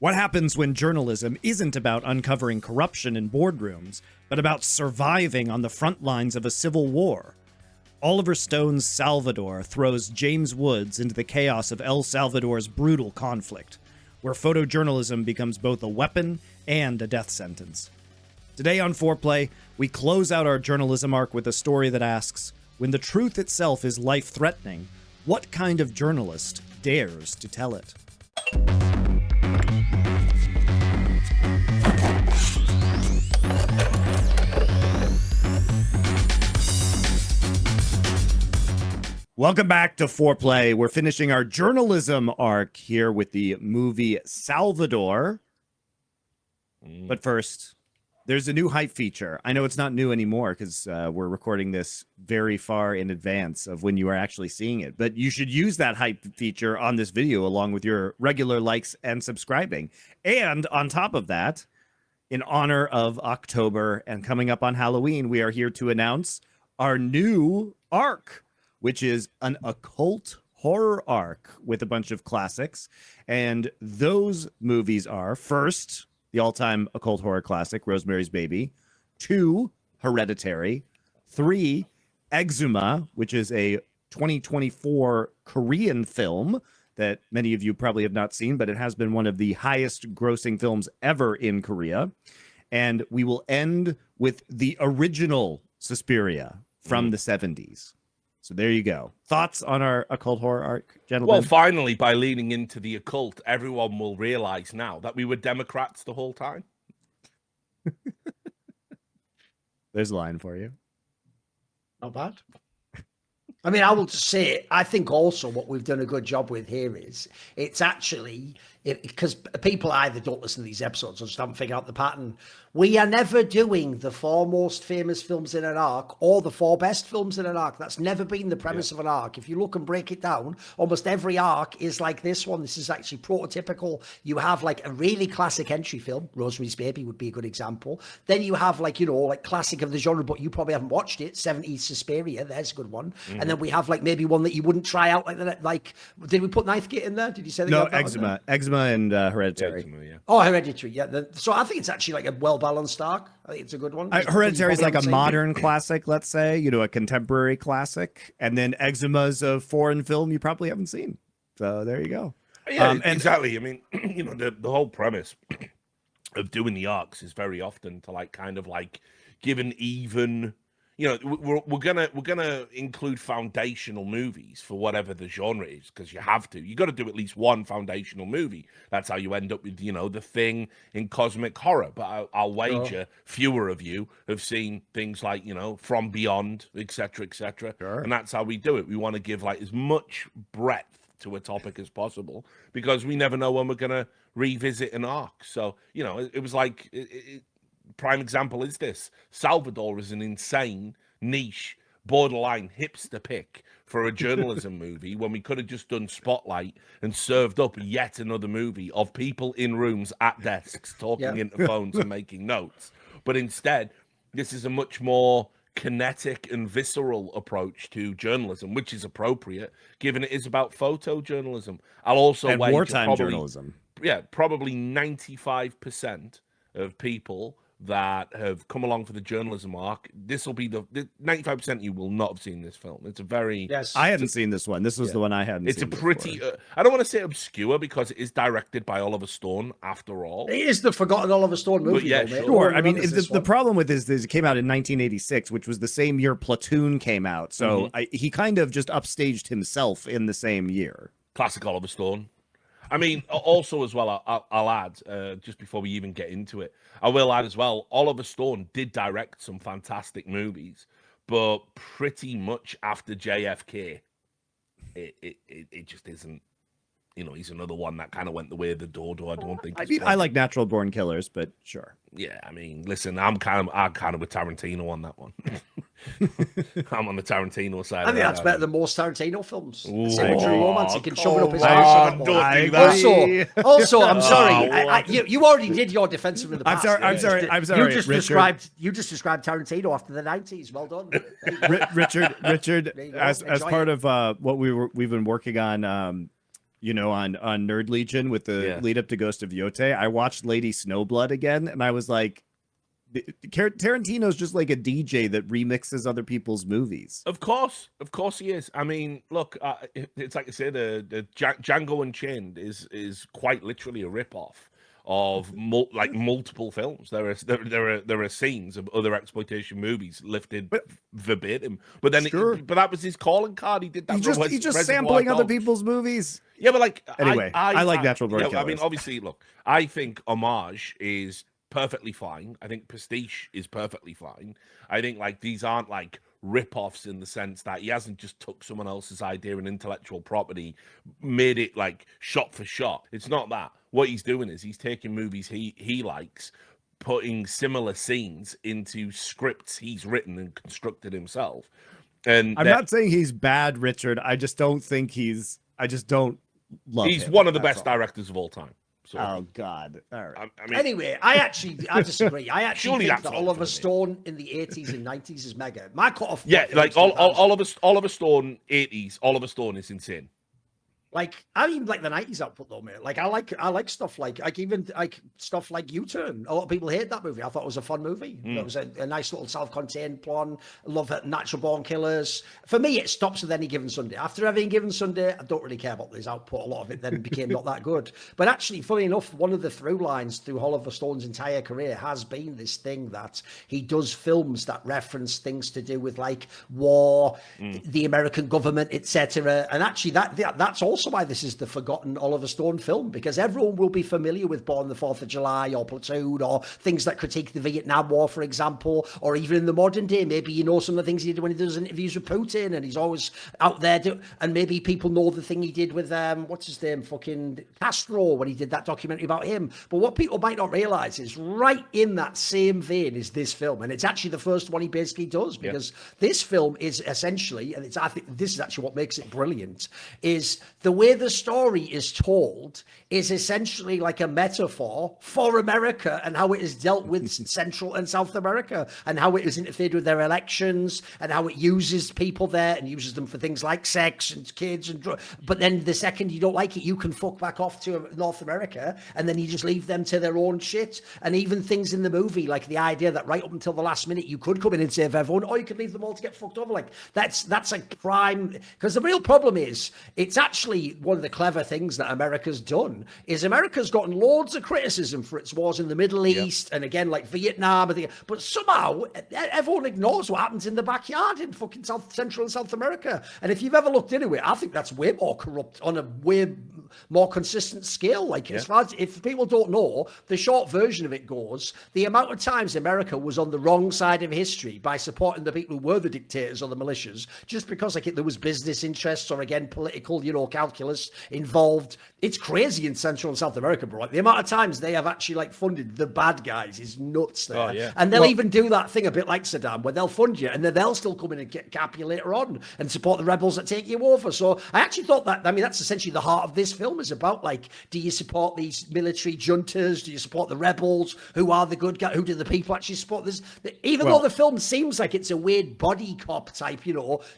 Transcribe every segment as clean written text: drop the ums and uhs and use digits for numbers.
What happens when journalism isn't about uncovering corruption in boardrooms, but about surviving on the front lines of a civil war? Oliver Stone's Salvador throws James Woods into the chaos of El Salvador's brutal conflict, where photojournalism becomes both a weapon and a death sentence. Today on Foreplay, we close out our journalism arc with a story that asks, when the truth itself is life-threatening, what kind of journalist dares to tell it? Welcome back to Foreplay. We're finishing our journalism arc here with the movie Salvador. But first, there's a new hype feature. I know it's not new anymore because we're recording this very far in advance of when you are actually seeing it. But you should use that hype feature on this video along with your regular likes and subscribing. And on top of that, in honor of October and coming up on Halloween, we are here to announce our new arc, which is an occult horror arc with a bunch of classics. And those movies are, first, the all-time occult horror classic, Rosemary's Baby. 2, Hereditary. 3, Exuma, which is a 2024 Korean film that many of you probably have not seen, but it has been one of the highest grossing films ever in Korea. And we will end with the original Suspiria from the 70s. So there you go. Thoughts on our occult horror arc, gentlemen? Well, finally, by leaning into the occult, everyone will realize now that we were Democrats the whole time. There's a line for you. Not bad. I mean, I will just say, I think also what we've done a good job with here is it's actually, because people either don't listen to these episodes or just haven't figured out the pattern. We are never doing the 4 most famous films in an arc or the 4 best films in an arc. That's never been the premise of an arc. If you look and break it down, almost every arc is like this one. This is actually prototypical. You have like a really classic entry film. Rosemary's Baby would be a good example. Then you have like, you know, like classic of the genre, but you probably haven't watched it. 70s Suspiria, there's a good one. And then we have like maybe one that you wouldn't try out like did we put Knifegate in there? Did you say that? No, Exuma and Hereditary. Exuma, yeah. Oh, Hereditary, yeah. So I think it's actually like a well-balanced arc. I think it's a good one. Hereditary is like a modern classic, let's say, you know, a contemporary classic. And then Exuma's a foreign film you probably haven't seen. So there you go. Yeah, exactly. I mean, you know, the whole premise of doing the arcs is very often to like kind of like give an even, you know, we're gonna include foundational movies for whatever the genre is, because you have to. You got to do at least one foundational movie. That's how you end up with, you know, The Thing in cosmic horror. But I'll wager fewer of you have seen things like, you know, From Beyond, etc., etc. Sure. And that's how we do it. We want to give like as much breadth to a topic as possible, because we never know when we're gonna revisit an arc. So, you know, it was like. Prime example is this. Salvador is an insane, niche, borderline hipster pick for a journalism movie when we could have just done Spotlight and served up yet another movie of people in rooms at desks talking into phones and making notes. But instead, this is a much more kinetic and visceral approach to journalism, which is appropriate, given it is about photojournalism. I'll also wager wartime journalism. Yeah, probably 95% of people that have come along for the journalism arc, this will be the 95% of you will not have seen this film. It's a very I hadn't seen this one. This was the one I hadn't it's seen. It's a pretty I don't want to say obscure, because it is directed by Oliver Stone after all. It is the forgotten Oliver Stone movie. But yeah, sure. I mean, the problem with this is it came out in 1986, which was the same year Platoon came out. So he kind of just upstaged himself in the same year. Classic Oliver Stone. I mean, also as well, I'll add, just before we even get into it, I will add as well, Oliver Stone did direct some fantastic movies, but pretty much after JFK, it just isn't, you know, he's another one that kind of went the way of the dodo. I don't think. I like Natural Born Killers, but sure. Yeah, I mean, listen, I'm kind of with Tarantino on that one. I'm on the Tarantino side. I think that's better than most Tarantino films. Ooh, romance. He can shove it up his ass. Also, I'm sorry. You already did your defensive in the past. I'm sorry. You just described Tarantino after the 90s. Well done, Richard. As part of what we've been working on. on Nerd Legion with the Yeah. lead up to Ghost of Yotei, I watched Lady Snowblood again, and I was like, Tarantino's just like a DJ that remixes other people's movies. Of course he is. I mean, look, it's like I said, the Django Unchained is quite literally a rip-off of multiple films. There are scenes of other exploitation movies lifted verbatim, but then but that was his calling card. He did that. He's just sampling other people's movies. Yeah, but like anyway, I like Natural Born Killers. Killers. I mean, obviously, look, I think homage is perfectly fine. I think pastiche is perfectly fine. I think like these aren't like rip-offs in the sense that he hasn't just took someone else's idea and intellectual property, made it like shot for shot. It's not that. What he's doing is he's taking movies he likes, putting similar scenes into scripts he's written and constructed himself. And I'm not saying he's bad, Richard. I just don't think I just don't love him. He's one of the best directors of all time. So, oh God! All right. I mean, anyway, I disagree. I actually think that that's Oliver Stone in the 80s and 90s is mega. My cutoff. yeah, like Oliver Stone 80s. Oliver Stone is insane. Like I even like the 90s output though, mate. Like I like stuff like even like stuff like U-Turn. A lot of people hate that movie. I thought it was a fun movie. It was a nice little self-contained plan. I love it. Natural Born Killers. For me, it stops with Any Given Sunday. After Any Given Sunday, I don't really care about this output. A lot of it then became not that good. But actually, funny enough, one of the through lines through Oliver Stone's entire career has been this thing that he does films that reference things to do with like war, the American government, etc. And actually, that's also why this is the forgotten Oliver Stone film, because everyone will be familiar with Born the 4th of July or Platoon or things that critique the Vietnam War, for example, or even in the modern day, maybe you know some of the things he did when he does interviews with Putin and he's always out there, and maybe people know the thing he did with, what's his name, fucking Castro, when he did that documentary about him. But what people might not realize is right in that same vein is this film, and it's actually the first one he basically does, because this film is essentially, and I think this is actually what makes it brilliant, is the way the story is told is essentially like a metaphor for America and how it is dealt with Central and South America and how it is interfered with their elections and how it uses people there and uses them for things like sex and kids and but then the second you don't like it, you can fuck back off to North America and then you just leave them to their own shit. And even things in the movie, like the idea that right up until the last minute you could come in and save everyone, or you could leave them all to get fucked over. Like that's like prime, because the real problem is it's actually one of the clever things that America's done is America's gotten loads of criticism for its wars in the Middle East and again like Vietnam, but somehow everyone ignores what happens in the backyard in fucking Central and South America. And if you've ever looked into it, I think that's way more corrupt on a way more consistent scale. Like as far as, if people don't know, the short version of it goes, the amount of times America was on the wrong side of history by supporting the people who were the dictators or the militias, just because like there was business interests or again political, calculus involved. It's crazy in Central and South America, bro. Like, the amount of times they have actually like funded the bad guys is nuts there. Oh, yeah. And they'll even do that thing a bit like Saddam, where they'll fund you and then they'll still come in and cap you later on and support the rebels that take you over. So I actually thought that, I mean, that's essentially the heart of this film, is about like, do you support these military juntas? Do you support the rebels? Who are the good guys? Who do the people actually support this? Even though the film seems like it's a weird body cop type,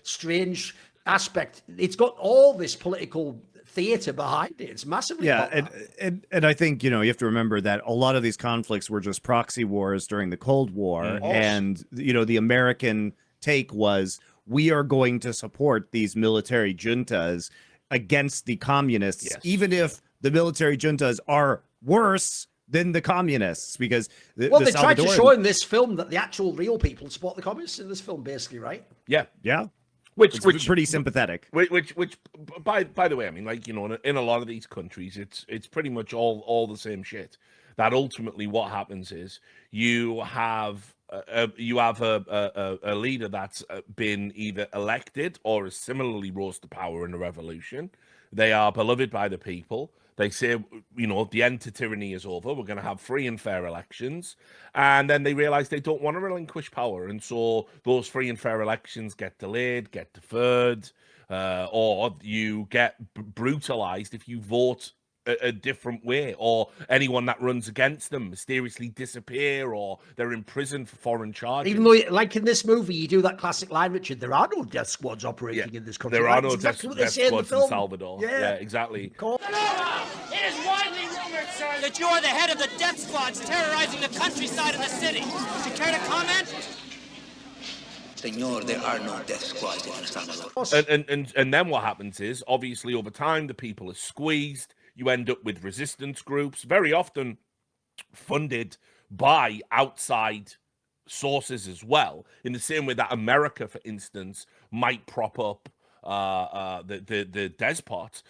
strange aspect, it's got all this political theater behind it. It's massively and I think you have to remember that a lot of these conflicts were just proxy wars during the Cold War, and the American take was, we are going to support these military juntas against the communists, even if the military juntas are worse than the communists, because they tried to show in this film that the actual real people support the communists in this film, basically, right? Yeah. Which pretty sympathetic. Which by the way, I mean, like, in a lot of these countries, it's pretty much all the same shit. That ultimately what happens is you have a leader that's been either elected or is similarly rose to power in the revolution. They are beloved by the people. They say, the end to tyranny is over. We're going to have free and fair elections. And then they realize they don't want to relinquish power. And so those free and fair elections get delayed, get deferred, or you get brutalized if you vote a different way, or anyone that runs against them mysteriously disappear, or they're in prison for foreign charges. Even though, like in this movie, you do that classic line, Richard, there are no death squads operating in this country. There are That's no exactly what they death say in the squads in film. Salvador. Yeah, exactly. It is widely rumored, sir, that you are the head of the death squads terrorizing the countryside and the city. Would you care to comment? Senor, there are no death squads in El Salvador. And then what happens is, obviously, over time, the people are squeezed. You end up with resistance groups, very often funded by outside sources as well, in the same way that America, for instance, might prop up the despot,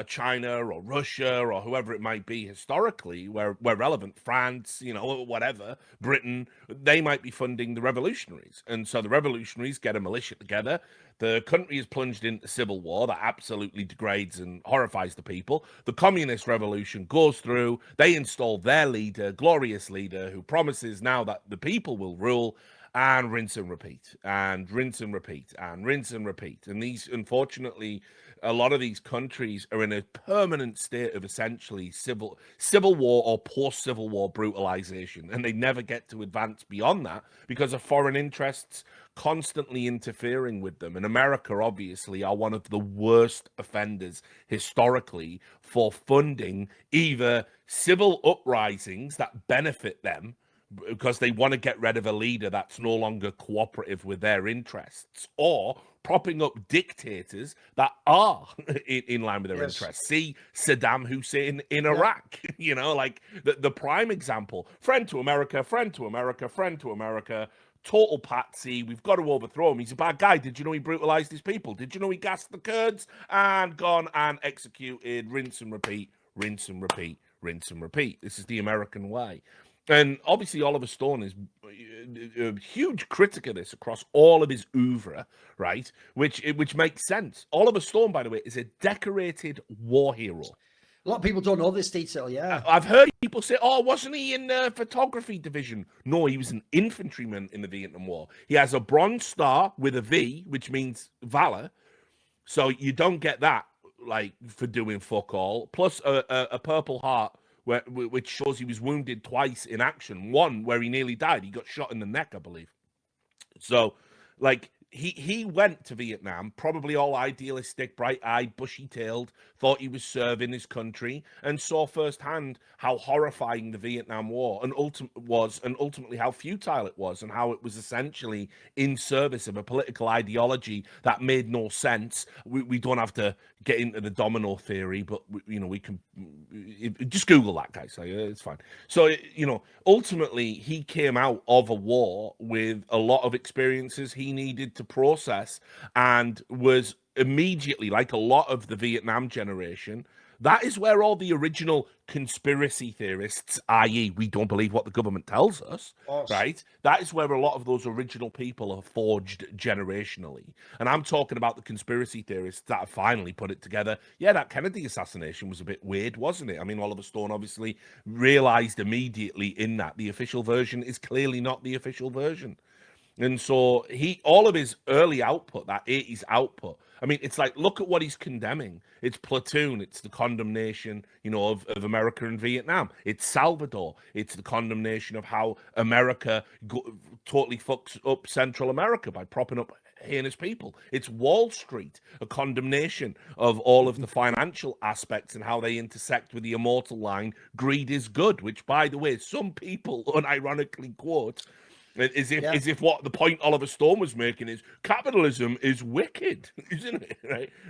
China or Russia or whoever it might be historically, where relevant, France, whatever, Britain, they might be funding the revolutionaries. And so the revolutionaries get a militia together. The country is plunged into civil war that absolutely degrades and horrifies the people. The communist revolution goes through. They install their leader, glorious leader, who promises now that the people will rule, and rinse and repeat, and rinse and repeat, and rinse and repeat. And these, unfortunately, a lot of these countries are in a permanent state of essentially civil war or post-civil war brutalization, and they never get to advance beyond that because of foreign interests constantly interfering with them. And America, obviously, are one of the worst offenders historically for funding either civil uprisings that benefit them, because they want to get rid of a leader that's no longer cooperative with their interests, or propping up dictators that are in line with their interests. See Saddam Hussein in Iraq, like the prime example. Friend to America, friend to America, friend to America, total patsy. We've got to overthrow him. He's a bad guy. Did you know he brutalized his people? Did you know he gassed the Kurds? And gone and executed. Rinse and repeat, rinse and repeat, rinse and repeat. This is the American way. And obviously, Oliver Stone is a huge critic of this across all of his oeuvre, right? Which makes sense. Oliver Stone, by the way, is a decorated war hero. A lot of people don't know this detail, yeah. I've heard people say, oh, wasn't he in the photography division? No, he was an infantryman in the Vietnam War. He has a bronze star with a V, which means valor. So you don't get that, like, for doing fuck all. Plus a Purple Heart, which shows he was wounded twice in action. One where he nearly died. He got shot in the neck, I believe. So, like, he went to Vietnam, probably all idealistic, bright-eyed, bushy-tailed, thought he was serving his country, and saw firsthand how horrifying the Vietnam War was, and ultimately how futile it was, and how it was essentially in service of a political ideology that made no sense. We don't have to get into the domino theory, but we can just Google that, guys. It's fine. So ultimately he came out of a war with a lot of experiences he needed to process, and was immediately, like a lot of the Vietnam generation, that is where all the original conspiracy theorists, i.e. we don't believe what the government tells us, right? That is where a lot of those original people are forged generationally. And I'm talking about the conspiracy theorists that have finally put it together. Yeah, that Kennedy assassination was a bit weird, wasn't it? I mean, Oliver Stone obviously realized immediately in that the official version is clearly not the official version. And so all of his early output, that 80s output, I mean, it's like, look at what he's condemning. It's Platoon. It's the condemnation, of America and Vietnam. It's Salvador. It's the condemnation of how America totally fucks up Central America by propping up heinous people. It's Wall Street, a condemnation of all of the financial aspects and how they intersect with the immortal line, greed is good, which, by the way, some people unironically quote as if what the point Oliver Stone was making is capitalism is wicked, isn't it?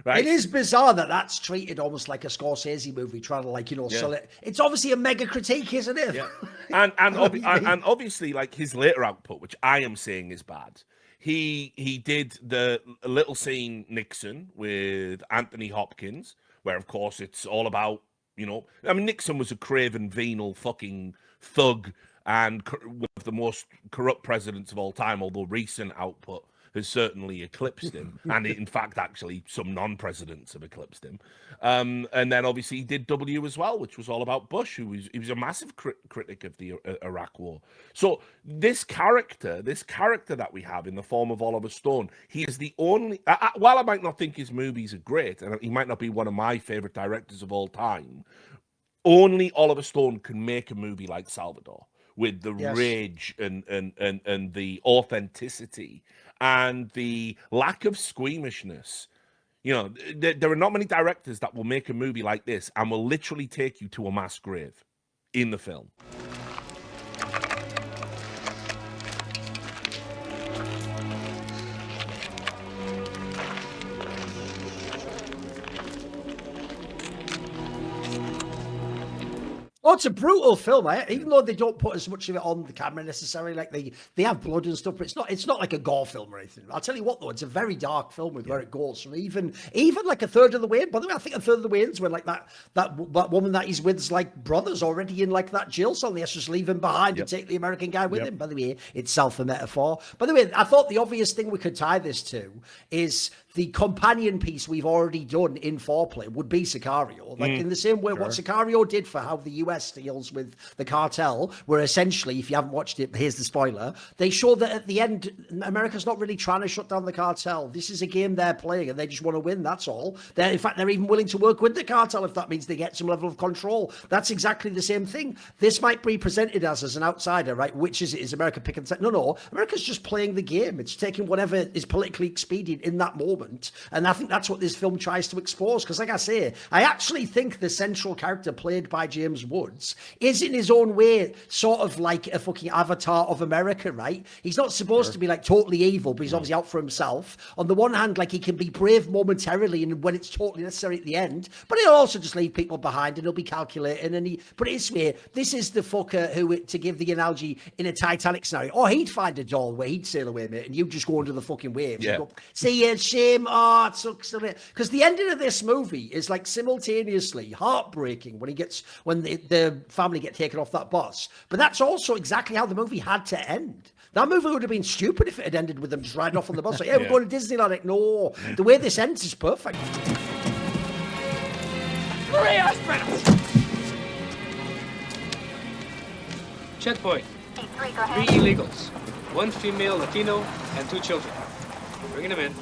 Right? It is bizarre that that's treated almost like a Scorsese movie, trying to sell it. It's obviously a mega critique, isn't it? Yeah. And obviously, like, his later output, which I am saying is bad. He did the little scene Nixon with Anthony Hopkins, where of course it's all about, Nixon was a craven, venal fucking thug and one of the most corrupt presidents of all time, although recent output has certainly eclipsed him. And in fact, actually, some non-presidents have eclipsed him. And then obviously he did W as well, which was all about Bush, he was a massive critic of the Iraq War. So this character that we have in the form of Oliver Stone, he is the only, while I might not think his movies are great, and he might not be one of my favorite directors of all time, only Oliver Stone can make a movie like Salvador with the Yes. rage and the authenticity and the lack of squeamishness. You know, there are not many directors that will make a movie like this and will literally take you to a mass grave in the film. Oh, it's a brutal film, even though they don't put as much of it on the camera necessarily. Like they have blood and stuff, but it's not like a gore film or anything. I'll tell you what though, it's a very dark film with where it goes from even like a third of the way in. By the way, I think a third of the way in is when like that woman that he's with's like brother's already in like that jail cell. And he has to just leave him behind and take the American guy with him. By the way, it's self a metaphor. By the way, I thought the obvious thing we could tie this to is the companion piece we've already done in Foreplay would be Sicario. Like in the same way what Sicario did for how the US deals with the cartel, where essentially, if you haven't watched it, here's the spoiler, they show that at the end, America's not really trying to shut down the cartel. This is a game they're playing and they just want to win, that's all. In fact, they're even willing to work with the cartel if that means they get some level of control. That's exactly the same thing. This might be presented as an outsider, right? Which is it? Is America picking... No, America's just playing the game. It's taking whatever is politically expedient in that moment. And I think that's what this film tries to expose. Because like I say, I actually think the central character played by James Woods is in his own way sort of like a fucking avatar of America, right? He's not supposed to be like totally evil, but he's obviously out for himself. On the one hand, like he can be brave momentarily and when it's totally necessary at the end, but he'll also just leave people behind and he'll be calculating. And but it's way, this is the fucker who, to give the analogy in a Titanic scenario, he'd find a doll where he'd sail away, mate, and you just go under the fucking waves. Yeah. And go, see you, shame. Oh, it sucks. Because the ending of this movie is like simultaneously heartbreaking when the family get taken off that bus. But that's also exactly how the movie had to end. That movie would have been stupid if it had ended with them just riding off on the bus. Like, we're going to Disneyland. Like, no, the way this ends is perfect. Checkpoint. 3 illegals. 1 female Latino and 2 children. Bringing them in.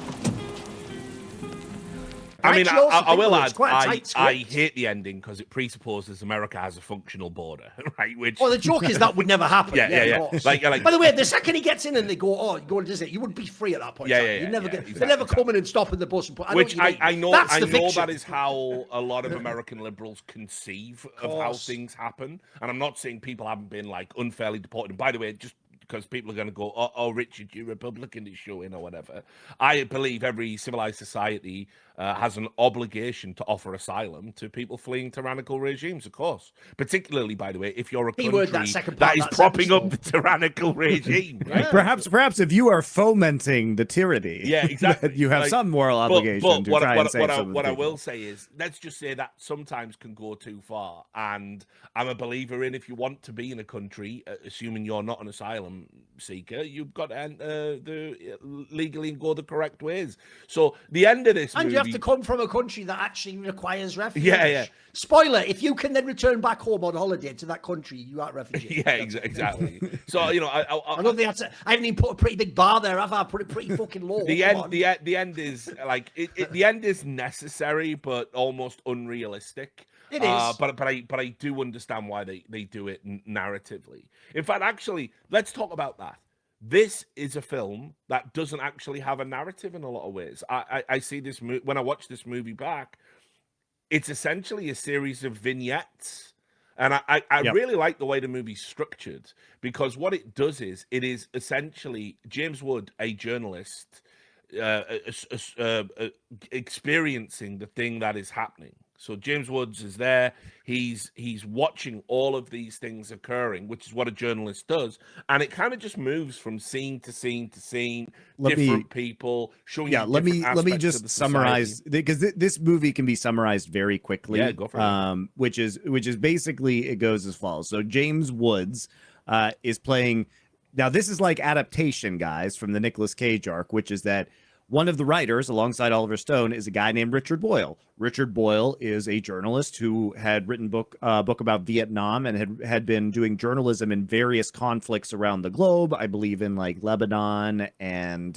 I mean, I will add, I hate hate the ending because it presupposes America has a functional border, right? Which, well, the joke is that would never happen. Yeah. Like, by the way, the second he gets in and they go, you're going to Disney, you would be free at that point. You never get. They never come in and stop in the bus and put. I know that is how a lot of American liberals conceive of how things happen, and I'm not saying people haven't been like unfairly deported. And by the way, just because people are going to go, oh, Richard, you Republican is showing or whatever. I believe every civilized society has an obligation to offer asylum to people fleeing tyrannical regimes, of course. Particularly, by the way, if you're a country that is propping up the tyrannical regime. Right? Perhaps if you are fomenting the tyranny, exactly, you have some moral obligation to try and save some of the What I people. will say is, let's just say that sometimes can go too far. And I'm a believer in if you want to be in a country, assuming you're not an asylum seeker, you've got to enter legally and go the correct ways. So the end of this movie, you have to come from a country that actually requires refuge. Yeah. Spoiler: if you can then return back home on holiday to that country, you are a refugee. Yeah, exactly. So I don't think I haven't even put a pretty big bar there, have I? Put it pretty fucking low. The end is like the end is necessary, but almost unrealistic. It is. But I do understand why they do it narratively. In fact, actually, let's talk about that. This is a film that doesn't actually have a narrative in a lot of ways. I see this when I watch this movie back, it's essentially a series of vignettes. And I really like the way the movie's structured, because what it does is it is essentially James Wood, a journalist, experiencing the thing that is happening. So James Woods is there. He's watching all of these things occurring, which is what a journalist does. And it kind of just moves from scene to scene to scene, different people showing. Yeah, let me just summarize, because this movie can be summarized very quickly. Yeah, go for it. Which is basically, it goes as follows. So James Woods is playing. Now this is like adaptation, guys, from the Nicolas Cage arc, which is that one of the writers, alongside Oliver Stone, is a guy named Richard Boyle. Richard Boyle is a journalist who had written a book about Vietnam and had been doing journalism in various conflicts around the globe, I believe in like Lebanon and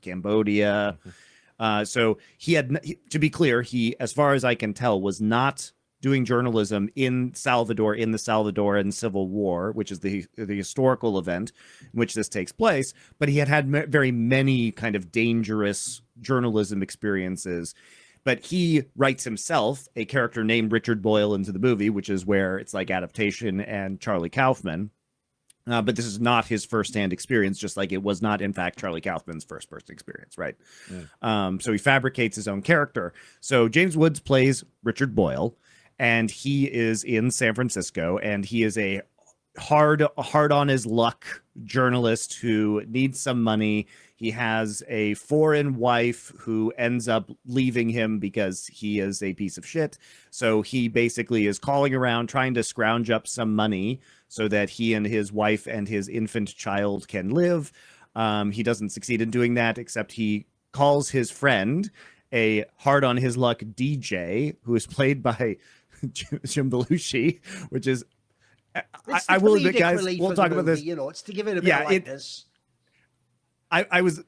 Cambodia. So he had, to be clear, he, as far as I can tell, was not doing journalism in Salvador in the Salvadoran Civil War, which is the historical event in which this takes place. But he had very many kind of dangerous journalism experiences. But he writes himself a character named Richard Boyle into the movie, which is where it's like adaptation and Charlie Kaufman. But this is not his firsthand experience, just like it was not, in fact, Charlie Kaufman's first-person experience, right? So he fabricates his own character. So James Woods plays Richard Boyle, and he is in San Francisco, and he is a hard on his luck journalist who needs some money. He has a foreign wife who ends up leaving him because he is a piece of shit. So he basically is calling around trying to scrounge up some money so that he and his wife and his infant child can live. He doesn't succeed in doing that, except he calls his friend, a hard on his luck DJ, who is played by Jim Belushi, which is, I will admit, guys, we'll talk about this. You know, it's to give it a bit of lightness. I was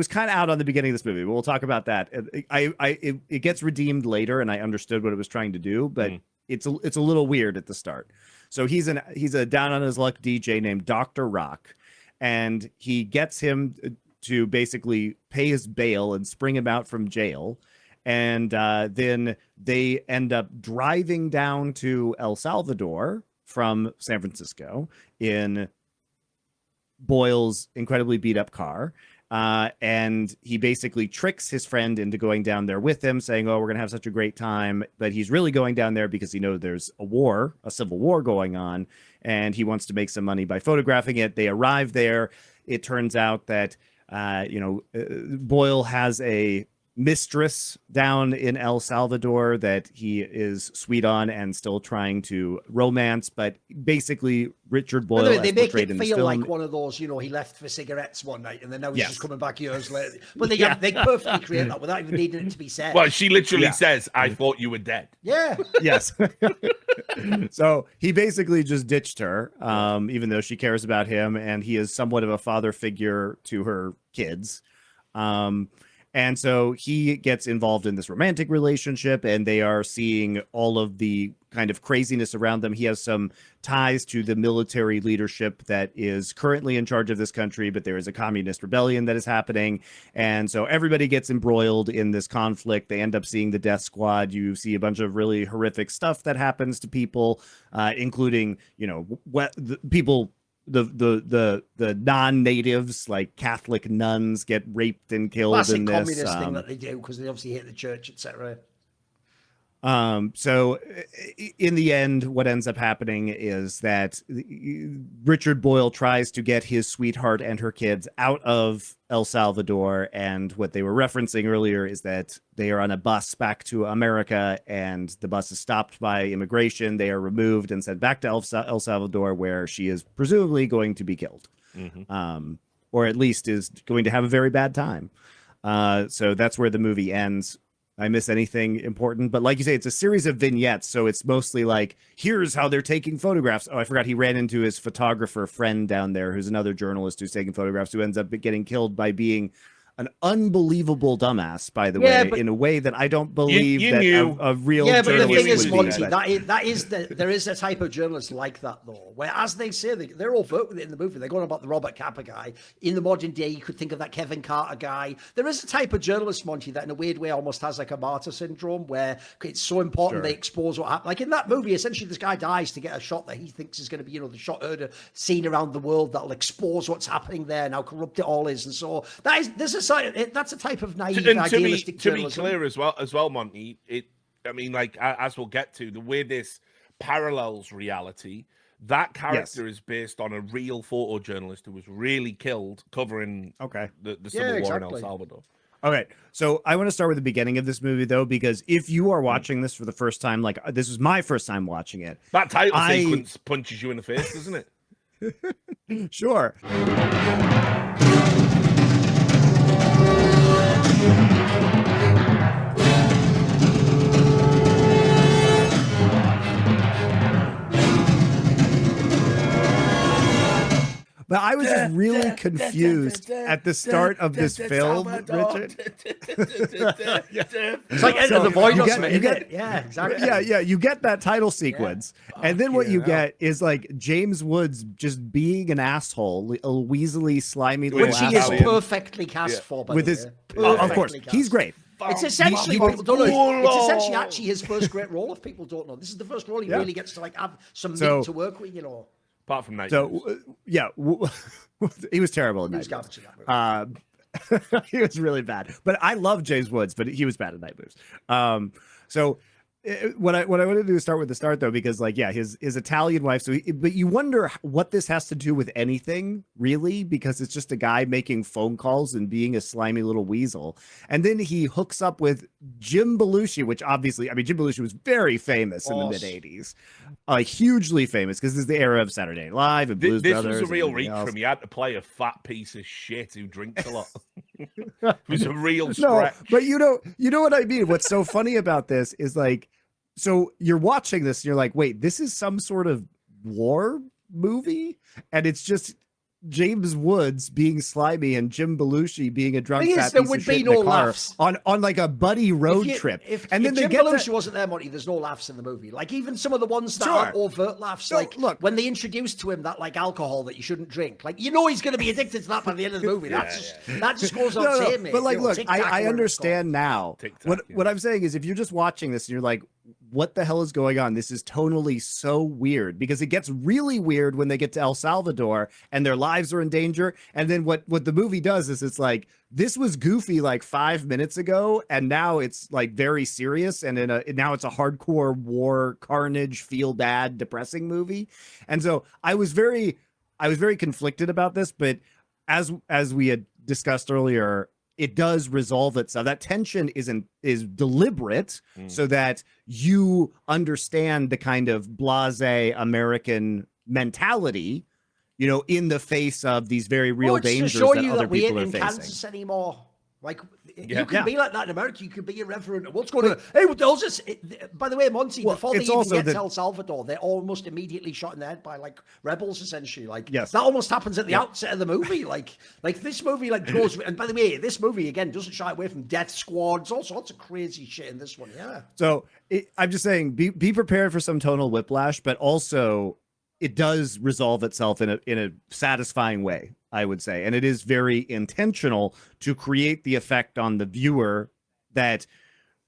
kind of out on the beginning of this movie, but we'll talk about that. It gets redeemed later, and I understood what it was trying to do, but it's a little weird at the start. So he's a down on his luck DJ named Dr. Rock, and he gets him to basically pay his bail and spring him out from jail. And then they end up driving down to El Salvador from San Francisco in Boyle's incredibly beat up car. And he basically tricks his friend into going down there with him, saying, oh, we're going to have such a great time. But he's really going down there because he knows there's a civil war going on, and he wants to make some money by photographing it. They arrive there. It turns out that, Boyle has a mistress down in El Salvador that he is sweet on and still trying to romance, but basically Richard Boyle, they make it feel film, like one of those, he left for cigarettes one night and then now he's just coming back years later. But they perfectly create that without even needing it to be said. Well, she literally says, I thought you were dead. Yeah. Yes. So he basically just ditched her, even though she cares about him, and he is somewhat of a father figure to her kids. And so he gets involved in this romantic relationship, and they are seeing all of the kind of craziness around them. He has some ties to the military leadership that is currently in charge of this country, but there is a communist rebellion that is happening. And so everybody gets embroiled in this conflict. They end up seeing the death squad. You see a bunch of really horrific stuff that happens to people, including, people, the non-natives, like Catholic nuns, get raped and killed. Classic in this communist thing that they do because they obviously hate the church, etc. So in the end, what ends up happening is that Richard Boyle tries to get his sweetheart and her kids out of El Salvador. And what they were referencing earlier is that they are on a bus back to America, and the bus is stopped by immigration. They are removed and sent back to El Salvador, where she is presumably going to be killed, or at least is going to have a very bad time. So that's where the movie ends. I miss anything important, but like you say, it's a series of vignettes, so it's mostly like, here's how they're taking photographs. Oh, I forgot he ran into his photographer friend down there, who's another journalist who's taking photographs, who ends up getting killed by being an unbelievable dumbass, by the way, in a way that I don't believe a real but the thing is, journalist would Monty, be. there is a type of journalist like that, though, where, as they say, they're all vote with it in the movie. They're going about the Robert Capa guy. In the modern day, you could think of that Kevin Carter guy. There is a type of journalist, Monty, that in a weird way almost has like a martyr syndrome, where it's so important they expose what happened. Like in that movie, essentially, this guy dies to get a shot that he thinks is going to be, the shot heard seen around the world that'll expose what's happening there and how corrupt it all is. And so that's a type of naive, idealistic journalism. To be clear as well, Monty, as we'll get to, the way this parallels reality, that character is based on a real photojournalist who was really killed covering the Civil War in El Salvador. Okay, so I want to start with the beginning of this movie, though, because if you are watching this for the first time, like this was my first time watching it. That title sequence punches you in the face, doesn't it? Sure. But I was just really confused at the start of this film, Richard. It's like Enter the Void or something, isn't it? Yeah, exactly. Yeah, you get that title sequence, and then what you get is like James Woods just being an asshole, a weaselly, slimy little Which he asshole. is perfectly cast for, by With the his, way. of course, Perfectly he's cast. great. It's essentially people don't know. It's essentially actually his first great role. If people don't know, this is the first role he really gets to like have some meat to work with. You know. Apart from that, He was terrible in He Night was garbage in Moves. that movie. He was really bad. But I love James Woods, but he was bad at Night Moves. What I wanted to do is start with the start though, because like, yeah, his Italian wife. But you wonder what this has to do with anything really, because it's just a guy making phone calls and being a slimy little weasel. And then he hooks up with Jim Belushi, which obviously, I mean, Jim Belushi was very famous in the mid '80s, hugely famous because this is the era of Saturday Night Live and Blues this Brothers. was a real and reach everything from else. him. He had to play a fat piece of shit who drinks a lot. It was a real No, stretch. but you know what I mean. What's so funny about this is like, so you're watching this and you're like, wait, this is some sort of war movie, and it's just James Woods being slimy and Jim Belushi being a drunk Thing is, fat there piece would of be shit in no the car laughs. on like a buddy road trip. If And then they Jim get Belushi that- wasn't there, Monty, there's no laughs in the movie. Like even some of the ones that Sure. aren't overt laughs, No, like look. when they introduce to him that like alcohol that you shouldn't drink, like you know he's going to be addicted to that by the end of the movie. That just goes on saying, mate. But like, You know, look, Tic Tac or I whatever it's understand now. Tic Tac, What I'm saying is, if you're just watching this and you're like, what the hell is going on? This is tonally so weird, because it gets really weird when they get to El Salvador and their lives are in danger. And then what the movie does is it's like, this was goofy like 5 minutes ago, and now it's like very serious, and now it's a hardcore war, carnage, feel bad, depressing movie. And so I was very conflicted about this, but as we had discussed earlier, it does resolve itself. That tension is deliberate so that you understand the kind of blasé American mentality, you know, in the face of these very real it's to dangers show that you other that we people ain't are in facing. Kansas anymore. Like Yeah. you can Yeah. be like that in America. You can be irreverent. What's going on? Hey, what the hell's this? By the way, Monty, Well, before they it's even also get the- to El Salvador, they're almost immediately shot in the head by like rebels, essentially. Like Yes. that almost happens at the outset of the movie. Like this movie like goes. And by the way, this movie again doesn't shy away from death squads, all sorts of crazy shit in this one. Yeah. So I'm just saying, be prepared for some tonal whiplash, but also it does resolve itself in a satisfying way, I would say. And it is very intentional to create the effect on the viewer that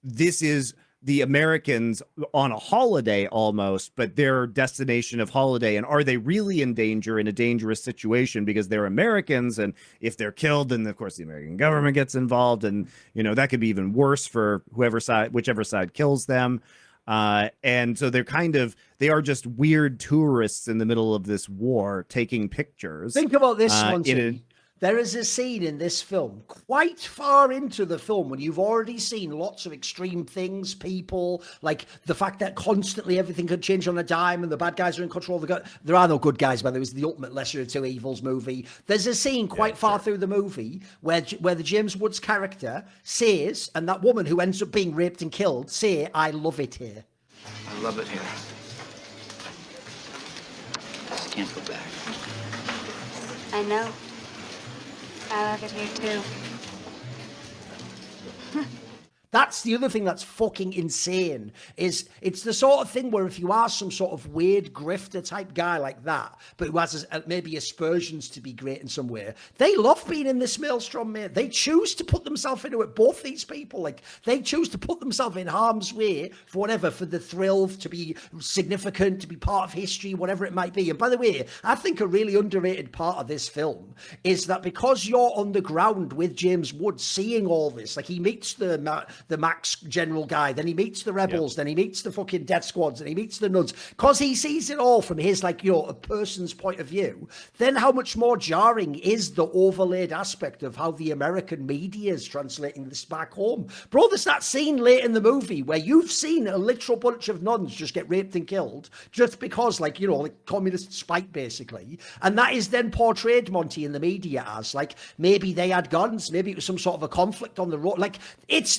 this is the Americans on a holiday almost, but their destination of holiday. And are they really in danger, in a dangerous situation, because they're Americans? And if they're killed, then of course the American government gets involved. And, you know, that could be even worse for whichever side kills them. And so they are just weird tourists in the middle of this war taking pictures. Think about this, in Monty. There is a scene in this film, quite far into the film, when you've already seen lots of extreme things, people, like the fact that constantly everything could change on a dime and the bad guys are in control. There are no good guys, but there was the ultimate lesser of two evils movie. There's a scene quite far through the movie where the James Woods character says, and that woman who ends up being raped and killed, say, "I love it here." I love it here. Just can't go back. I know. I love it here too. That's the other thing that's fucking insane, is it's the sort of thing where if you are some sort of weird grifter type guy like that, but who has maybe aspersions to be great in some way, they love being in this maelstrom, mate. They choose to put themselves into it. Both these people, like, they choose to put themselves in harm's way for whatever, for the thrill, to be significant, to be part of history, whatever it might be. And by the way, I think a really underrated part of this film is that because you're on the ground with James Woods seeing all this, like he meets the Max general guy, then he meets the rebels, then he meets the fucking death squads, and he meets the nuns, because he sees it all from his, like, you know, a person's point of view, then how much more jarring is the overlaid aspect of how the American media is translating this back home. Bro, there's that scene late in the movie where you've seen a literal bunch of nuns just get raped and killed just because, like, you know, like communist spite, basically. And that is then portrayed, Monty, in the media as, like, maybe they had guns, maybe it was some sort of a conflict on the road. Like,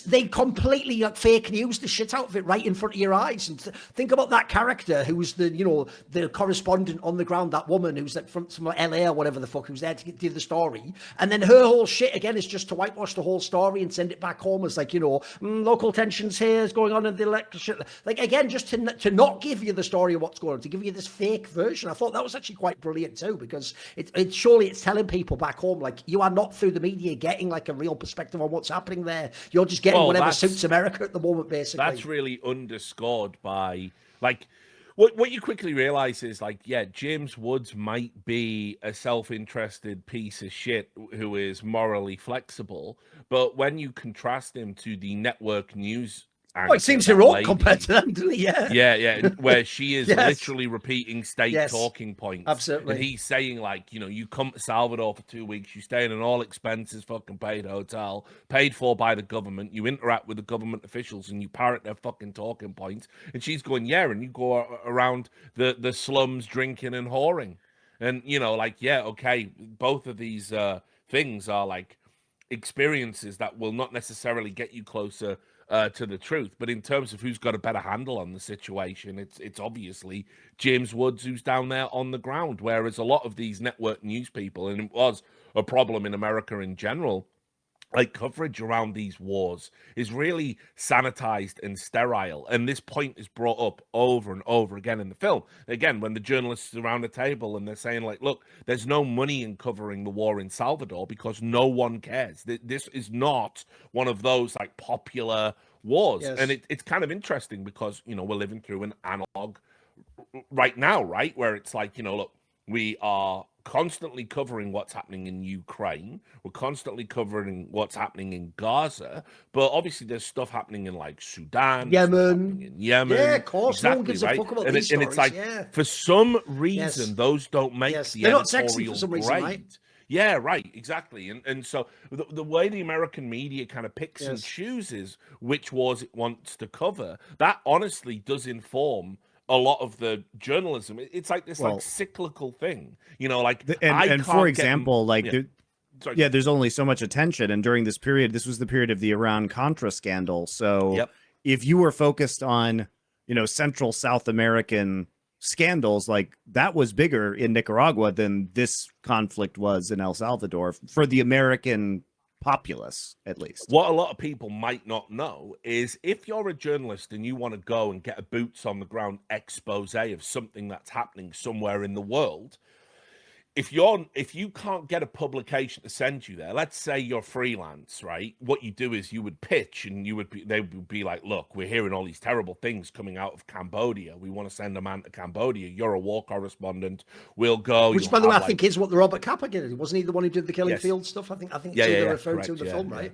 they completely fake news the shit out of it right in front of your eyes. And think about that character who's the correspondent on the ground, that woman who's like from LA or whatever the fuck, who's there to do the story. And then her whole shit again is just to whitewash the whole story and send it back home as like, local tensions here is going on in the election. Like, again, just to not give you the story of what's going on, to give you this fake version. I thought that was actually quite brilliant too, because it's telling people back home, like, you are not through the media getting like a real perspective on what's happening there. You're just getting whatever suits America at the moment, basically. That's really underscored by, like, what you quickly realize is, like, yeah, James Woods might be a self-interested piece of shit who is morally flexible, but when you contrast him to the network news anchor, it seems heroic compared to them, doesn't it? Yeah, where she is literally repating state talking points. Absolutely. And he's saying, like, you come to Salvador for 2 weeks, you stay in an all expenses fucking paid hotel, paid for by the government, you interact with the government officials and you parrot their fucking talking points. And she's going, yeah, and you go around the slums drinking and whoring. And, okay, both of these things are like experiences that will not necessarily get you closer to the truth, but in terms of who's got a better handle on the situation, it's obviously James Woods who's down there on the ground, whereas a lot of these network news people, and it was a problem in America in general, like, coverage around these wars is really sanitized and sterile, and this point is brought up over and over again in the film. Again, when the journalists are around the table and they're saying, like, look, there's no money in covering the war in Salvador because no one cares. This is not one of those, like, popular wars. And it's kind of interesting because, we're living through an analog right now, right, where it's like, look, we are constantly covering what's happening in Ukraine. We're constantly covering what's happening in Gaza, but obviously there's stuff happening in, like, Sudan, Yemen. Yeah, of course. Exactly, no one gives a fuck about these and it's like, for some reason, those don't make the They're editorial not sexy for some reason, right? Yeah, right, exactly. And so the way the American media kind of picks and chooses which wars it wants to cover, that honestly does inform a lot of the journalism. It's like this like cyclical thing, and for example, there's only so much attention, and during this period, this was the period of the Iran-Contra scandal. So if you were focused on, Central South American scandals, like, that was bigger in Nicaragua than this conflict was in El Salvador for the American populace, at least. What a lot of people might not know is if you're a journalist and you want to go and get a boots on the ground expose of something that's happening somewhere in the world, if you can't get a publication to send you there, let's say you're freelance, right? What you do is you would pitch, and they would be like, look, we're hearing all these terrible things coming out of Cambodia. We want to send a man to Cambodia. You're a war correspondent. We'll go. Which, by the way, I think is what the Robert Capa did. Wasn't he the one who did the Killing Field stuff? I think they're referring to in the film, right?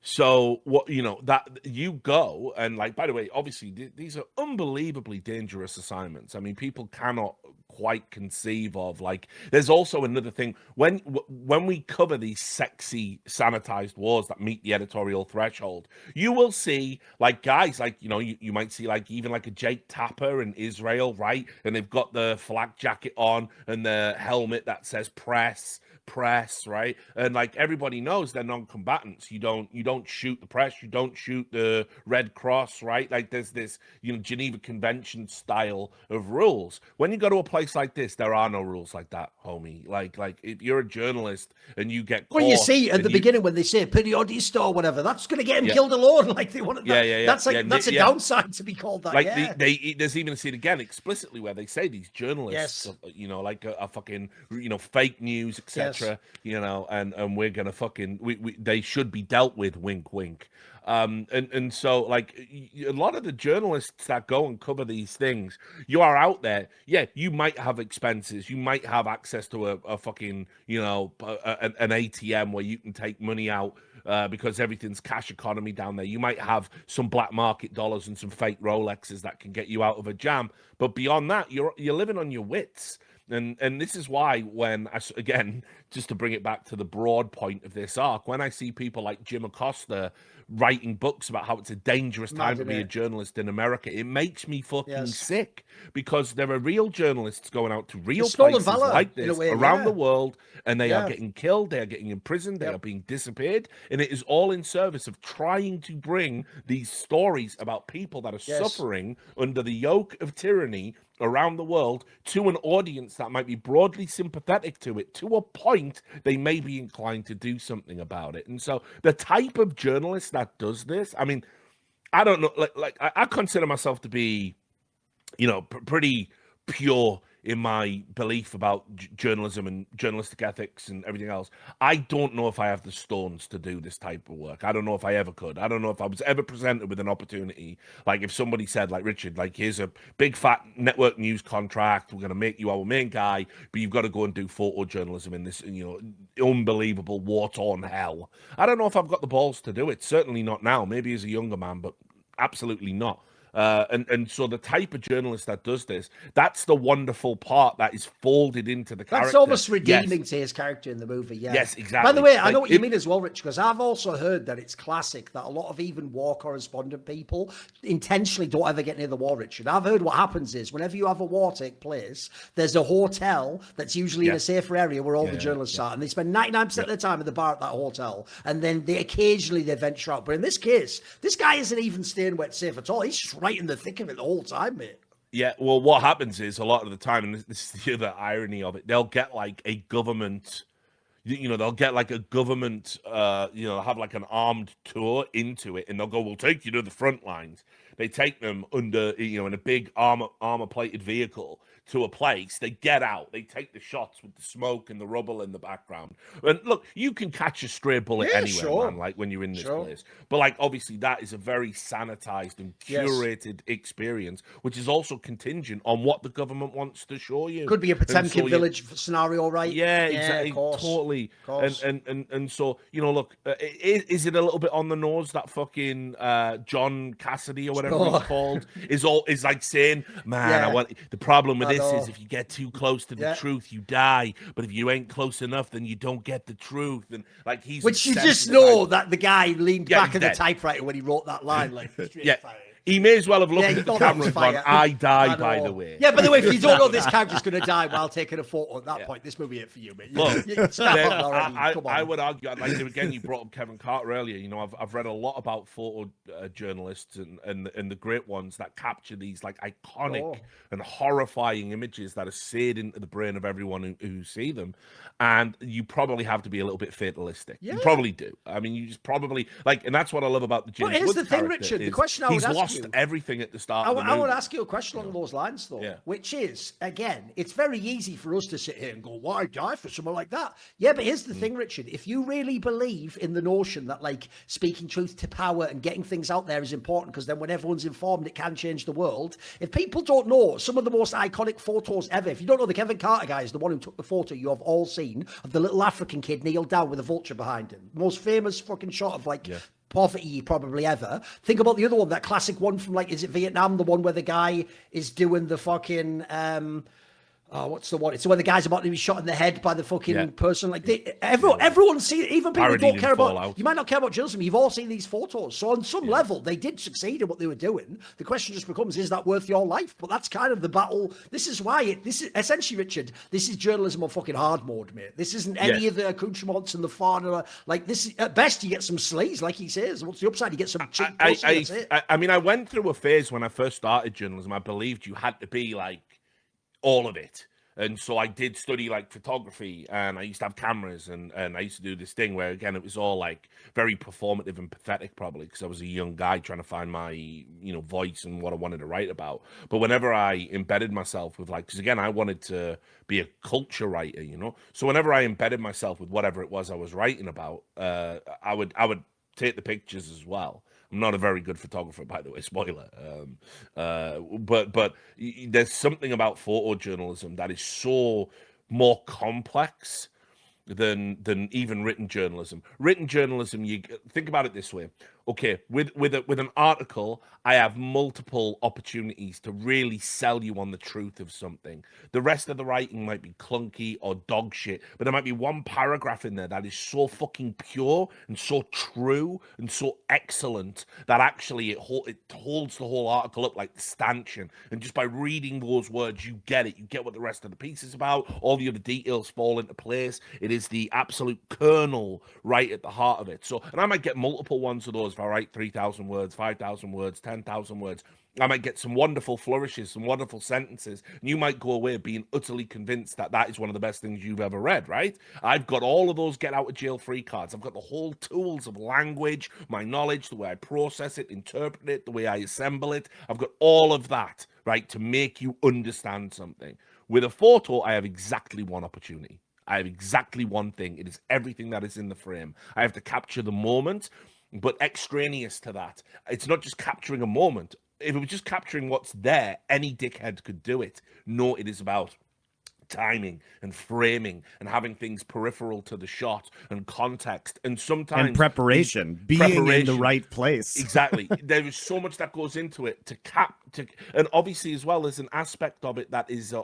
So what that you go and, like, by the way, obviously these are unbelievably dangerous assignments. I mean, people cannot quite conceive of, like, there's also another thing when we cover these sexy sanitized wars that meet the editorial threshold, you will see, like, guys like, you might see, like, even like a Jake Tapper in Israel, right? And they've got the flak jacket on and the helmet that says press, right? And, like, everybody knows they're non-combatants. You don't shoot the press, you don't shoot the Red Cross, right? Like, there's this Geneva Convention style of rules. When you go to a place like this, there are no rules like that, homie. Like if you're a journalist and you get caught, well, you see at the beginning when they say periodista or whatever, that's going to get him killed alone. Like, they want that's a downside to be called that. Like, there's even a scene again explicitly where they say these journalists, like a fucking fake news, etc. And we're gonna they should be dealt with, wink wink. And so, like, a lot of the journalists that go and cover these things, you are out there, you might have expenses, you might have access to a fucking an ATM where you can take money out because everything's cash economy down there. You might have some black market dollars and some fake Rolexes that can get you out of a jam, but beyond that, you're living on your wits. And this is why when again, just to bring it back to the broad point of this arc, when I see people like Jim Acosta writing books about how it's a dangerous time to be a journalist in America, it makes me fucking sick, because there are real journalists going out to real places like this around the world, and they are getting killed, they are getting imprisoned, they are being disappeared, and it is all in service of trying to bring these stories about people that are suffering under the yoke of tyranny around the world to an audience that might be broadly sympathetic to it, to a point they may be inclined to do something about it. And so the type of journalist that does this, I mean, I don't know, like I consider myself to be, you know, pretty pure in my belief about journalism and journalistic ethics and everything else. I don't know if I have the stones to do this type of work. I don't know if I ever could. I don't know if I was ever presented with an opportunity. Like if somebody said, like, Richard, like, here's a big fat network news contract, we're going to make you our main guy, but you've got to go and do photojournalism in this, you know, unbelievable war-torn hell. I don't know if I've got the balls to do it. Certainly not now. Maybe as a younger man, but absolutely not. And so the type of journalist that does this, that's the wonderful part that is folded into the character. That's almost redeeming to his character in the movie, Yes, exactly. By the way, I know what you mean as well, Rich, because I've also heard that it's classic that a lot of even war correspondent people intentionally don't ever get near the war, Richard. I've heard what happens is whenever you have a war take place, there's a hotel that's usually in a safer area where all the journalists are, and they spend 99% of the time at the bar at that hotel, and then they occasionally venture out. But in this case, this guy isn't even staying wet safe at all. He's just right in the thick of it the whole time, mate. Yeah, well, what happens is a lot of the time, and this is the other irony of it, they'll get like a government, you know, they'll get like a government, you know, have like an armed tour into it, and they'll go, we'll take you to the front lines. They take them under, you know, in a big armor-plated vehicle to a place. They get out. They take the shots with the smoke and the rubble in the background. And look, you can catch a stray bullet anywhere, man, like when you're in this place. But like, obviously, that is a very sanitized and curated experience, which is also contingent on what the government wants to show you. Could be a Potemkin village scenario, right? Yeah, exactly. Totally. And so, you know, look, is it a little bit on the nose that fucking John Cassidy or whatever he's called is like saying, man, I want the problem with this is if you get too close to the truth, you die. But if you ain't close enough, then you don't get the truth. And like he's which you just know that the guy leaned back at the typewriter when he wrote that line, like he may as well have looked at the camera and gone, I die, by the way. Yeah, by the way, if you don't know this character's going to die while taking a photo at that point, this movie ain't for you, mate. I would argue, like, again, you brought up Kevin Carter earlier. You know, I've read a lot about photo journalists and the great ones that capture these like iconic and horrifying images that are seared into the brain of everyone who see them. And you probably have to be a little bit fatalistic. You probably do. I mean, you just probably like, and that's what I love about the James But here's Woods the thing, character Richard. The is question I would ask lost you, everything at the start. I would ask you a question along those lines, though, which is, again, it's very easy for us to sit here and go, why die for someone like that? Yeah, but here's the thing, Richard. If you really believe in the notion that, like, speaking truth to power and getting things out there is important, because then when everyone's informed, it can change the world. If people don't know some of the most iconic photos ever, if you don't know, the Kevin Carter guy is the one who took the photo you have all seen of the little African kid kneeled down with a vulture behind him. Most famous fucking shot of, like, poverty probably ever. Think about the other one, that classic one from, like, is it Vietnam? The one where the guy is doing the fucking what's the one? It's where the guy's about to be shot in the head by the fucking person. Like everyone see it. Even people who don't care about. You might not care about journalism. You've all seen these photos. So on some level, they did succeed in what they were doing. The question just becomes: is that worth your life? But that's kind of the battle. This is why this is essentially, Richard. This is journalism on fucking hard mode, mate. This isn't any of the accoutrements and the fun. Like this. At best, you get some sleaze, like he says. What's the upside? You get some cheap pussy. I mean, I went through a phase when I first started journalism. I believed you had to be like all of it. And so I did study like photography, and I used to have cameras, and I used to do this thing where, again, it was all like very performative and pathetic, probably because I was a young guy trying to find my, you know, voice and what I wanted to write about. But whenever I embedded myself with, like, because again, I wanted to be a culture writer, you know, so whenever I embedded myself with whatever it was I was writing about, I would take the pictures as well. I'm not a very good photographer, by the way, spoiler. But there's something about photojournalism that is so more complex than even written journalism. Written journalism, you think about it this way. okay, with an article, I have multiple opportunities to really sell you on the truth of something. The rest of the writing might be clunky or dog shit, but there might be one paragraph in there that is so fucking pure and so true and so excellent that actually it holds the whole article up like the stanchion. And just by reading those words, you get it. You get what the rest of the piece is about. All the other details fall into place. It is the absolute kernel right at the heart of it. So, and I might get multiple ones of those if I write 3,000 words, 5,000 words, 10,000 words. I might get some wonderful flourishes, some wonderful sentences, and you might go away being utterly convinced that that is one of the best things you've ever read, right? I've got all of those get out of jail free cards. I've got the whole tools of language, my knowledge, the way I process it, interpret it, the way I assemble it. I've got all of that, right, to make you understand something. With a photo, I have exactly one opportunity. I have exactly one thing. It is everything that is in the frame. I have to capture the moment, but extraneous to that, it's not just capturing a moment. If it was just capturing what's there, any dickhead could do it. No, it is about timing and framing and having things peripheral to the shot and context and sometimes and preparation, being in the right place. Exactly. There is so much that goes into it and obviously as well as an aspect of it that is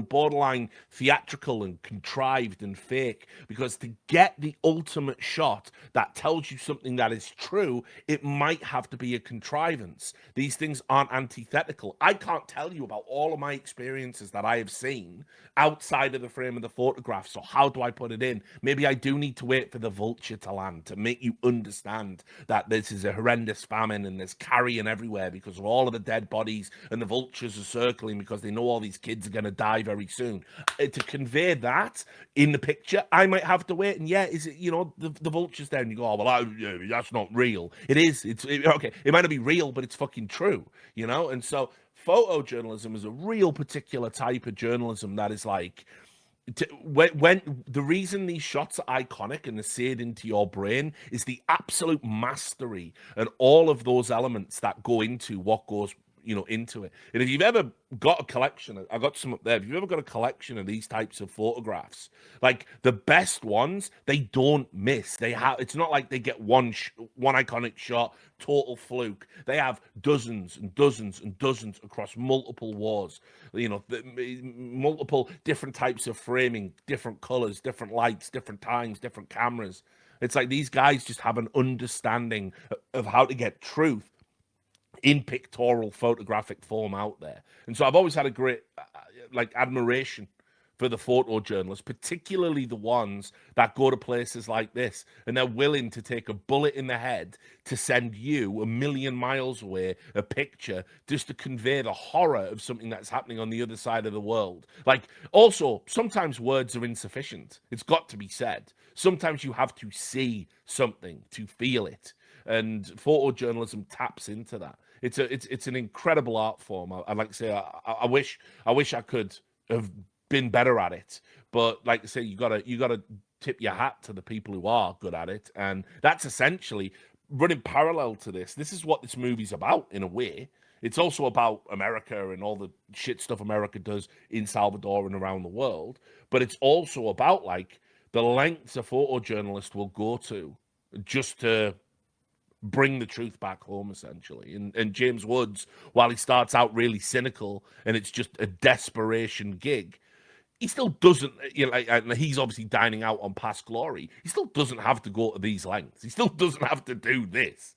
borderline theatrical and contrived and fake, because to get the ultimate shot that tells you something that is true, it might have to be a contrivance. These things aren't antithetical. I can't tell you about all of my experiences that I have seen outside of the frame of the photograph. So how do I put it in? Maybe I do need to wait for the vulture to land to make you understand that this is a horrendous famine and there's carrion everywhere because of all of the dead bodies and the vultures are circling because they know all these kids are going to die very soon. To convey that in the picture, I might have to wait. And yeah, is it, the vultures there and you go, oh, well, that's not real. It is. Okay. It might not be real, but it's fucking true, And so photojournalism is a real particular type of journalism that is like, when the reason these shots are iconic and they're seared into your brain is the absolute mastery and all of those elements that go into what goes into it. And if you've ever got a collection, I got some up there. If you've ever got a collection of these types of photographs, like the best ones, they don't miss. It's not like they get one iconic shot, total fluke. They have dozens and dozens and dozens across multiple wars. Multiple different types of framing, different colors, different lights, different times, different cameras. It's like these guys just have an understanding of how to get truth in pictorial photographic form out there. And so I've always had a great admiration for the photojournalists, particularly the ones that go to places like this and they're willing to take a bullet in the head to send you 1,000,000 miles away a picture just to convey the horror of something that's happening on the other side of the world. Like, also, sometimes words are insufficient. It's got to be said. Sometimes you have to see something to feel it. And photojournalism taps into that. It's an incredible art form. I'd like to say I wish I could have been better at it, but like I say, you gotta tip your hat to the people who are good at it, and that's essentially running parallel to this. This is what this movie's about in a way. It's also about America and all the shit stuff America does in Salvador and around the world, but it's also about like the lengths a photojournalist will go to just to bring the truth back home, essentially. And James Woods, while he starts out really cynical and it's just a desperation gig, he still doesn't, and he's obviously dining out on past glory. He still doesn't have to go to these lengths. He still doesn't have to do this,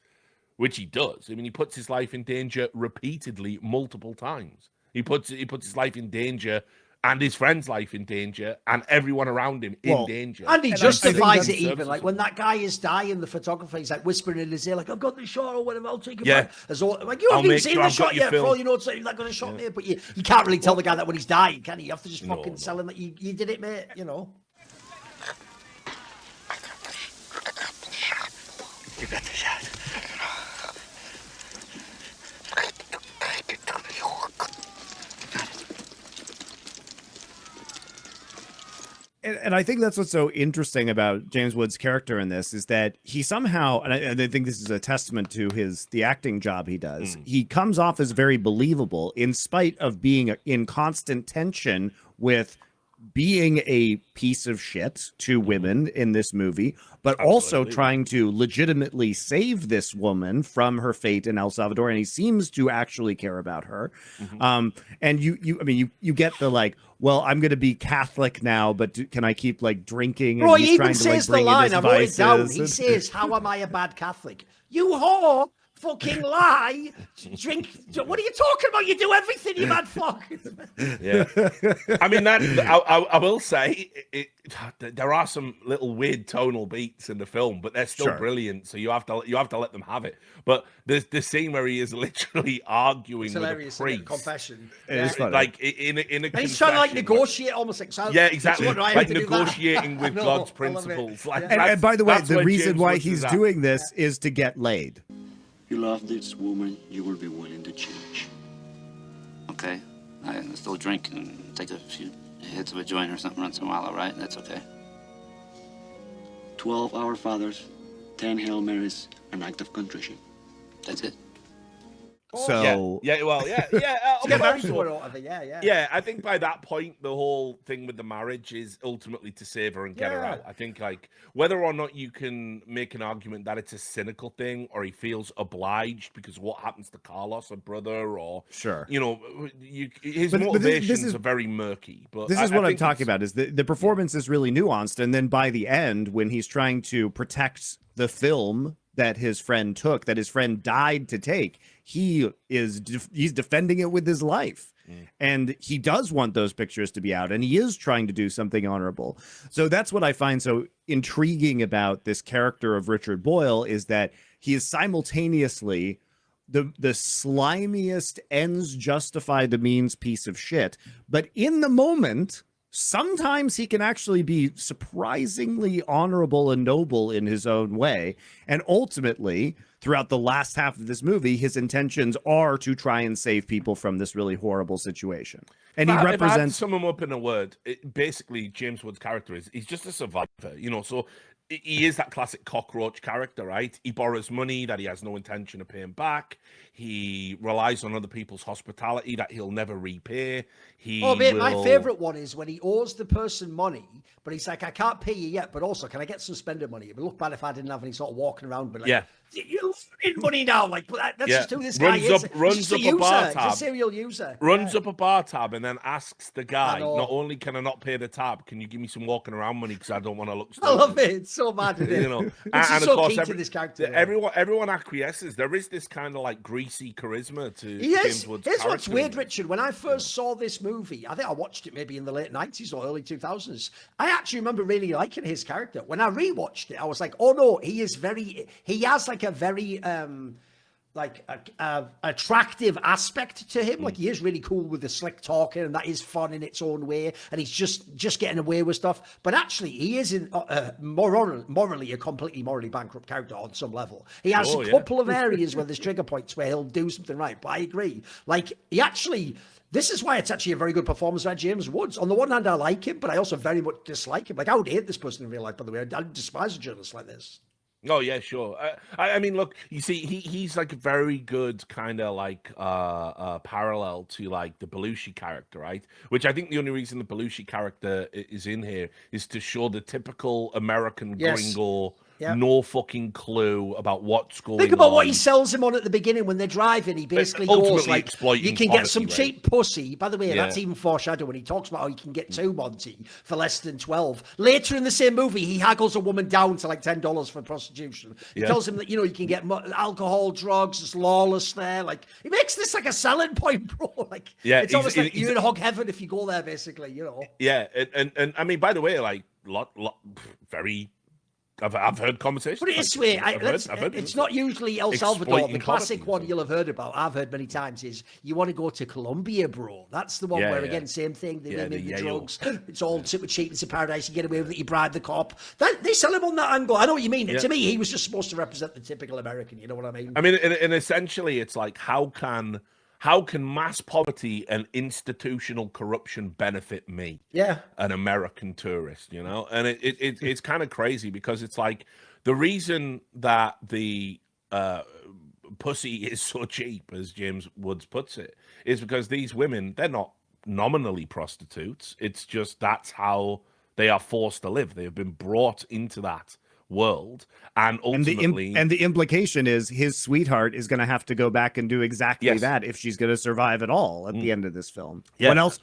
which he does. I mean, he puts his life in danger repeatedly, multiple times. He puts his life in danger and his friend's life in danger, and everyone around him in danger. And he justifies it even. Like when that guy is dying, the photographer, he's like whispering in his ear, like, I've got the shot or whatever, I'll take it back. As all, like, you haven't even seen the shot yet, for all you know, so you're not going to shot me. But you can't really tell the guy that when he's dying, can you? You have to just fucking tell him that you did it, mate, You got the shot. And I think that's what's so interesting about James Woods' character in this is that he somehow, and I think this is a testament to the acting job he does, he comes off as very believable in spite of being in constant tension with being a piece of shit to women in this movie, but also Absolutely. trying to legitimately save this woman from her fate in El Salvador, and he seems to actually care about her. And you get the like, well, I'm going to be Catholic now, but can I keep like drinking? Bro, And he he's even trying to like says the bring in line, his I wrote it down. vices. He says, how am I a bad Catholic? You whore! Fucking lie! Drink! What are you talking about? You do everything, you mad fuck! Yeah, I mean that. I will say there are some little weird tonal beats in the film, but they're still Sure. brilliant. So you have to let them have it. But there's the scene where he is literally arguing It's with a hilarious, isn't it? priest, Confession. It is funny. like in a. And he's trying to like confession, negotiate almost like so. Yeah, exactly. So what, do I have Like to do that? negotiating with I know, God's I love it. principles. Like, Yeah. And by the way, that's the where reason James why Woods he's is at. doing this is to get laid. You love this woman, you will be willing to change. Okay, I still drink and take a few hits of a joint or something once in a while, all right? That's okay. 12 Our Fathers, 10 Hail Marys, an act of contrition. That's it. So yeah, well, yeah. Get married also- to her, I think. Yeah. Yeah, I think by that point, the whole thing with the marriage is ultimately to save her and get her Yeah. out. I think, like, whether or not you can make an argument that it's a cynical thing or he feels obliged because of what happens to Carlos, a brother, or, Sure. you know, his But this motivations is- are very murky. But this is I what I'm think talking it's- about, is the performance is really nuanced. And then by the end, when he's trying to protect the film that his friend took, that his friend died to take, he's defending it with his life. And he does want those pictures to be out, and he is trying to do something honorable. So that's what I find so intriguing about this character of Richard Boyle, is that he is simultaneously the slimiest ends justify the means piece of shit, but in the moment sometimes he can actually be surprisingly honorable and noble in his own way. And ultimately, throughout the last half of this movie, his intentions are to try and save people from this really horrible situation. And he If I had to represents sum him up in a word, basically James Wood's character he's just a survivor, you know. So he is that classic cockroach character, right? He borrows money that he has no intention of paying back. He relies on other people's hospitality that he'll never repay. My favorite one is when he owes the person money, but he's like, I can't pay you yet, but also, can I get some spending money? It would look bad if I didn't have any sort of walking around, but like, Yeah. you're in money now. Like, but that's Yeah. just who this guy Runs is. up- runs He's just up a bar user. He's tab. a serial user. Runs up a bar tab and then asks the guy, I know. not only can I not pay the tab, can you give me some walking around money because I don't want to look I stupid. love it. It's so mad, isn't it? You know, This is so key to this character. everyone acquiesces. There is this kind of like greasy charisma to He is. James Wood's Here's what's character. weird, Richard. When I first saw this movie, I think I watched it maybe in the late 90s or early 2000s. I actually remember really liking his character. When I rewatched it, I was like, oh no, he has like a very attractive aspect to him. Like, he is really cool with the slick talking, and that is fun in its own way, and he's just getting away with stuff. But actually, he is morally a completely morally bankrupt character on some level. He has a couple of areas where there's trigger points where he'll do something right, but I agree. Like, this is why it's actually a very good performance by James Woods. On the one hand, I like him, but I also very much dislike him. Like, I would hate this person in real life, by the way. I despise a journalist like this. Oh yeah, sure. I mean, look, you see, he's like a very good kind of like parallel to like the Belushi character, right? Which I think the only reason the Belushi character is in here is to show the typical American gringo. Yep. No fucking clue about what's going on. Think about what he sells him on at the beginning when they're driving. He basically goes like, exploiting you can get some cheap pussy. By the way, Yeah. that's even foreshadowed when he talks about how you can get 2 Monty for less than 12. Later in the same movie, he haggles a woman down to like $10 for prostitution. He tells him that, you can get alcohol, drugs, it's lawless there. Like, he makes this like a selling point, bro. Like, it's almost like you're in hog heaven if you go there, basically, Yeah, and I mean, by the way, like, very... I've heard conversations. Put it this way, it's not usually El Salvador. The classic one you'll have heard about, I've heard many times, is you want to go to Colombia, bro. That's the one where, again, same thing. They make the drugs. It's all super cheap. It's a paradise. You get away with it. You bribe the cop. They sell him on that angle. I know what you mean. To me, he was just supposed to represent the typical American. You know what I mean? I mean, and essentially, it's like, how can mass poverty and institutional corruption benefit me? Yeah. An American tourist, And it's kind of crazy because it's like the reason that the pussy is so cheap, as James Woods puts it, is because these women, they're not nominally prostitutes. It's just that's how they are forced to live. They have been brought into that world, and ultimately, and the implication is his sweetheart is going to have to go back and do exactly that if she's going to survive at all at the end of this film. Yeah. What else?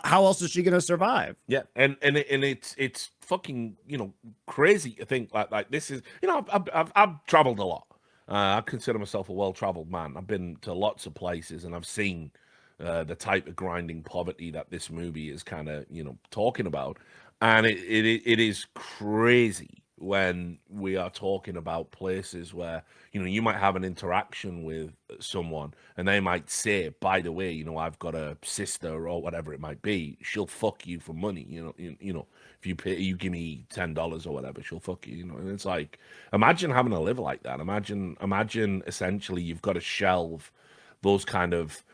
How else is she going to survive? Yeah, and it's fucking crazy to think like this is I've traveled a lot. I consider myself a well-traveled man. I've been to lots of places, and I've seen the type of grinding poverty that this movie is kind of talking about, and it is crazy when we are talking about places where you might have an interaction with someone and they might say, by the way, I've got a sister or whatever it might be, she'll fuck you for money, if you give me $10 or whatever, she'll fuck you, and it's like, imagine having to live like that. Imagine essentially you've got to shelve those kind of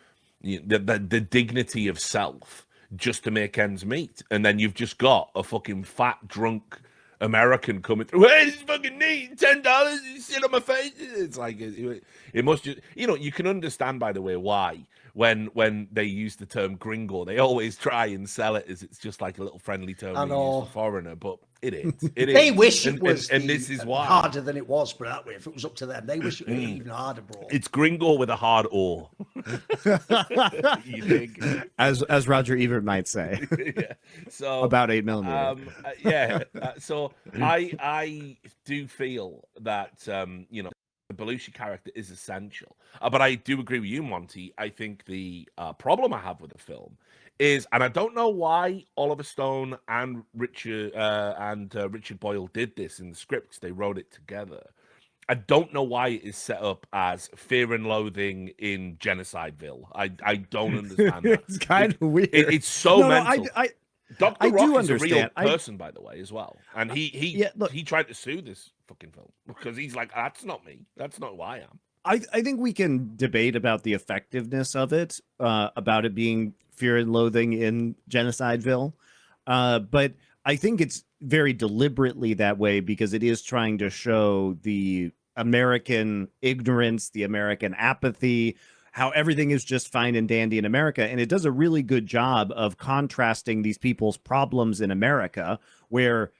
the dignity of self just to make ends meet, and then you've just got a fucking fat drunk American coming through. Hey, this is fucking neat. $10, you sit on my face. It's like it must just you can understand, by the way, why when they use the term gringo, they always try and sell it as it's just like a little friendly term we use for foreigner, but it is. They wish it was and this is why harder than it was, but that way, if it was up to them, they wish it was even harder, bro. It's gringo with a hard O. You think? As Roger Ebert might say. Yeah. So about 8mm. So I do feel that the Belushi character is essential, but I do agree with you, Monty. I think the problem I have with the film is, and I don't know why Oliver Stone and Richard Boyle did this in the scripts. They wrote it together. I don't know why it is set up as Fear and Loathing in Genocideville. I don't understand that. It's kind of weird. It's so mental. Dr. Rock do is a real understand. person, by the way, as well. And he tried to sue this fucking film because he's like, that's not me. That's not who I am. I think we can debate about the effectiveness of it, about it being Fear and Loathing in Genocideville. But I think it's very deliberately that way because it is trying to show the American ignorance, the American apathy, how everything is just fine and dandy in America. And it does a really good job of contrasting these people's problems in America, where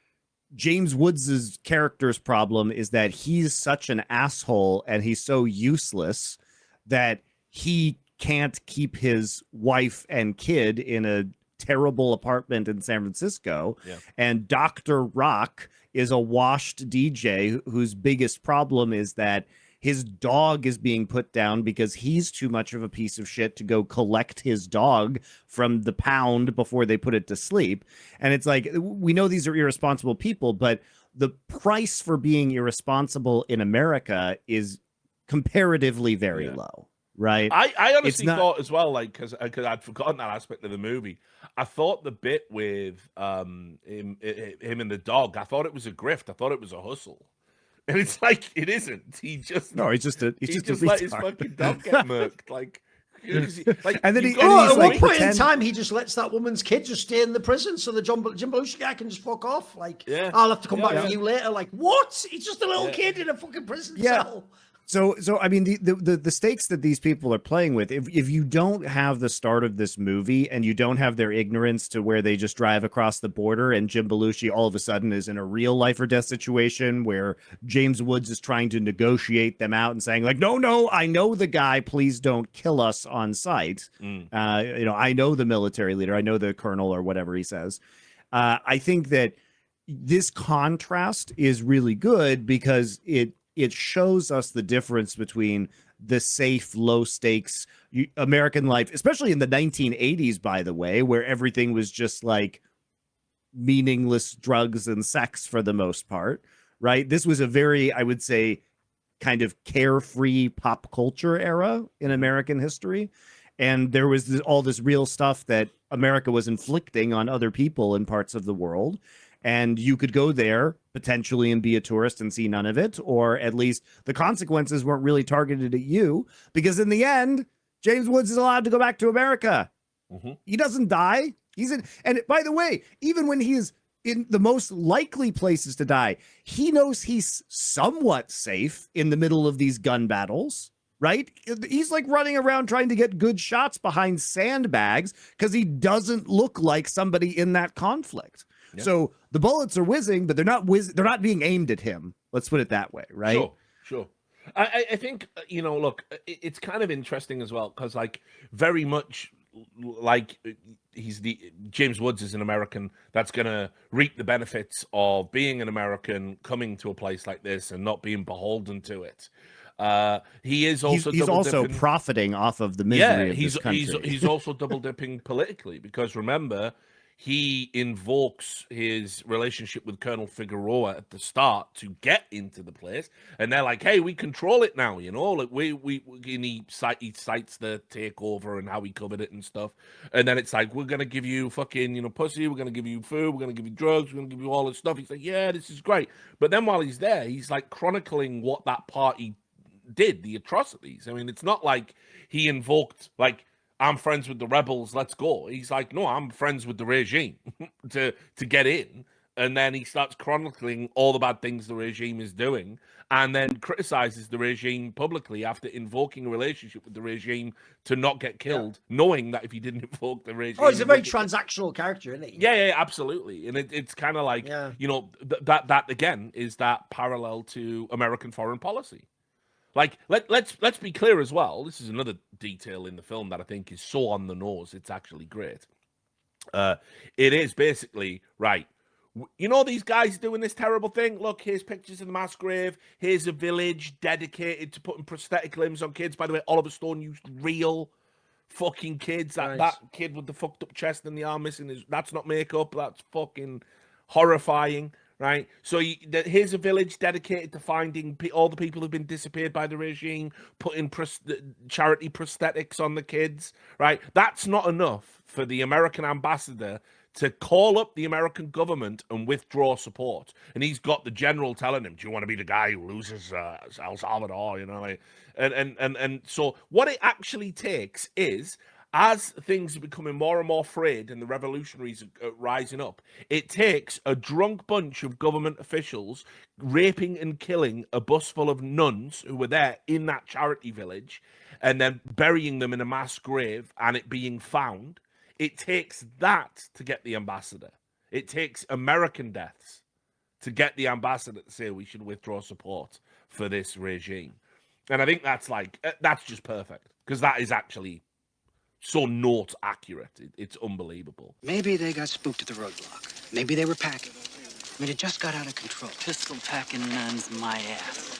James Woods's character's problem is that he's such an asshole and he's so useless that he can't keep his wife and kid in a terrible apartment in San Francisco. Yeah. And Dr. Rock is a washed DJ whose biggest problem is that his dog is being put down because he's too much of a piece of shit to go collect his dog from the pound before they put it to sleep. And it's like, we know these are irresponsible people, but the price for being irresponsible in America is comparatively very low, right? I honestly thought as well, like, because I'd forgotten that aspect of the movie. I thought the bit with him and the dog, I thought it was a grift. I thought it was a hustle. And it's like, it isn't. He's just let his fucking dog get murked. Like, and then at one point in time, he just lets that woman's kid just stay in the prison, so the Jim Belushi guy can just fuck off. Like, I'll have to come back for you later. Like, what? He's just a little kid in a fucking prison cell. So I mean, the stakes that these people are playing with, if you don't have the start of this movie and you don't have their ignorance to where they just drive across the border and Jim Belushi all of a sudden is in a real life or death situation where James Woods is trying to negotiate them out and saying like, no, I know the guy, please don't kill us on sight. I know the military leader, I know the colonel or whatever he says. I think that this contrast is really good because it shows us the difference between the safe, low stakes American life, especially in the 1980s, by the way, where everything was just like meaningless drugs and sex for the most part, right? This was a very, I would say, kind of carefree pop culture era in American history. And there was all this real stuff that America was inflicting on other people in parts of the world. And you could go there potentially and be a tourist and see none of it, or at least the consequences weren't really targeted at you, because in the end, James Woods is allowed to go back to America. Mm-hmm. He doesn't die. And by the way, even when he is in the most likely places to die, he knows he's somewhat safe in the middle of these gun battles, right? He's like running around trying to get good shots behind sandbags because he doesn't look like somebody in that conflict. Yeah. So the bullets are whizzing, but they're not being aimed at him. Let's put it that way, right? Sure. I think, look, it's kind of interesting as well because, like, very much like James Woods is an American that's going to reap the benefits of being an American coming to a place like this and not being beholden to it. He is also he's also profiting off of the misery of this country. He's also double dipping politically because remember, he invokes his relationship with Colonel Figueroa at the start to get into the place, and they're like, "Hey, we control it now," like and he cites the takeover and how he covered it and stuff, and then it's like, "We're gonna give you fucking pussy, we're gonna give you food, we're gonna give you drugs, we're gonna give you all this stuff." He's like, "Yeah, this is great," but then while he's there, he's like chronicling what that party did, the atrocities. I mean, it's not like he invoked like, I'm friends with the rebels, let's go. He's like, no, I'm friends with the regime to get in. And then he starts chronicling all the bad things the regime is doing and then criticizes the regime publicly after invoking a relationship with the regime to not get killed, knowing that if he didn't invoke the regime... Oh, he's a very transactional character, isn't he? Yeah, absolutely. And it's kind of like, that again is that parallel to American foreign policy. Like, let's be clear as well. This is another detail in the film that I think is so on the nose. It's actually great. It is basically, right, these guys doing this terrible thing? Look, here's pictures of the mass grave. Here's a village dedicated to putting prosthetic limbs on kids. By the way, Oliver Stone used real fucking kids. That kid with the fucked up chest and the arm missing, that's not makeup. That's fucking horrifying. Right, so here's a village dedicated to finding all the people who've been disappeared by the regime, putting charity prosthetics on the kids. Right, that's not enough for the American ambassador to call up the American government and withdraw support. And he's got the general telling him, "Do you want to be the guy who loses El Salvador?" And so what it actually takes is, as things are becoming more and more frayed and the revolutionaries are rising up, it takes a drunk bunch of government officials raping and killing a bus full of nuns who were there in that charity village and then burying them in a mass grave and it being found. It takes that to get the ambassador. It takes American deaths to get the ambassador to say we should withdraw support for this regime. And I think that's just perfect because that is actually so not accurate. It's unbelievable. Maybe they got spooked at the roadblock. Maybe they were packing. I mean, it just got out of control. Pistol packing nuns, my ass.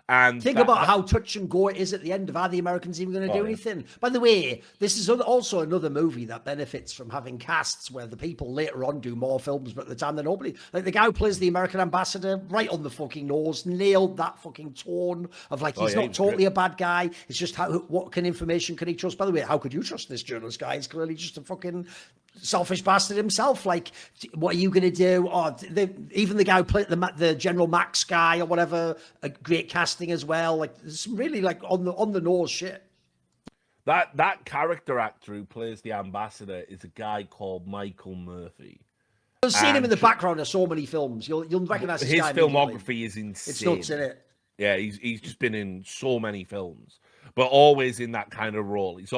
And think about how touch and go it is at the end of are the Americans even going to do anything? By the way, this is also another movie that benefits from having casts where the people later on do more films, but at the time they're nobody. Like the guy who plays the American ambassador, right on the fucking nose, nailed that fucking tone of like he's not totally a bad guy. It's just what information can he trust? By the way, how could you trust this journalist guy? He's clearly just a fucking selfish bastard himself. Like, what are you going to do? Or even the guy who played the General Max guy or whatever, a great casting as well. Like, there's some really like on the nose shit. That character actor who plays the ambassador is a guy called Michael Murphy. I've seen him in the background of so many films. You'll recognize his filmography is insane. It's nuts, isn't it? Yeah, he's just been in so many films, but always in that kind of role. He's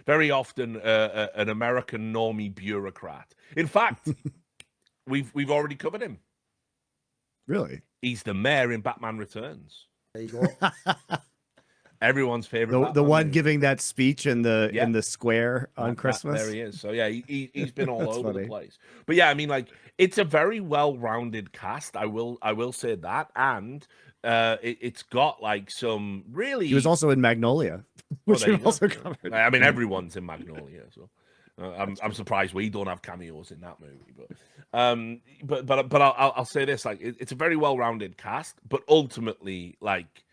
very often an American normie bureaucrat. In fact, we've already covered him. Really? He's the mayor in Batman Returns. There you go. Everyone's favorite. The one giving that speech in the square on Christmas. There he is. So yeah, he's been all over the place. But yeah, I mean, like, it's a very well-rounded cast. I will say that, and it's got like some really. He was also in Magnolia, which we also covered. I mean, everyone's in Magnolia, so I'm surprised we don't have cameos in that movie. But I'll say this: like, it's a very well-rounded cast, but ultimately, like,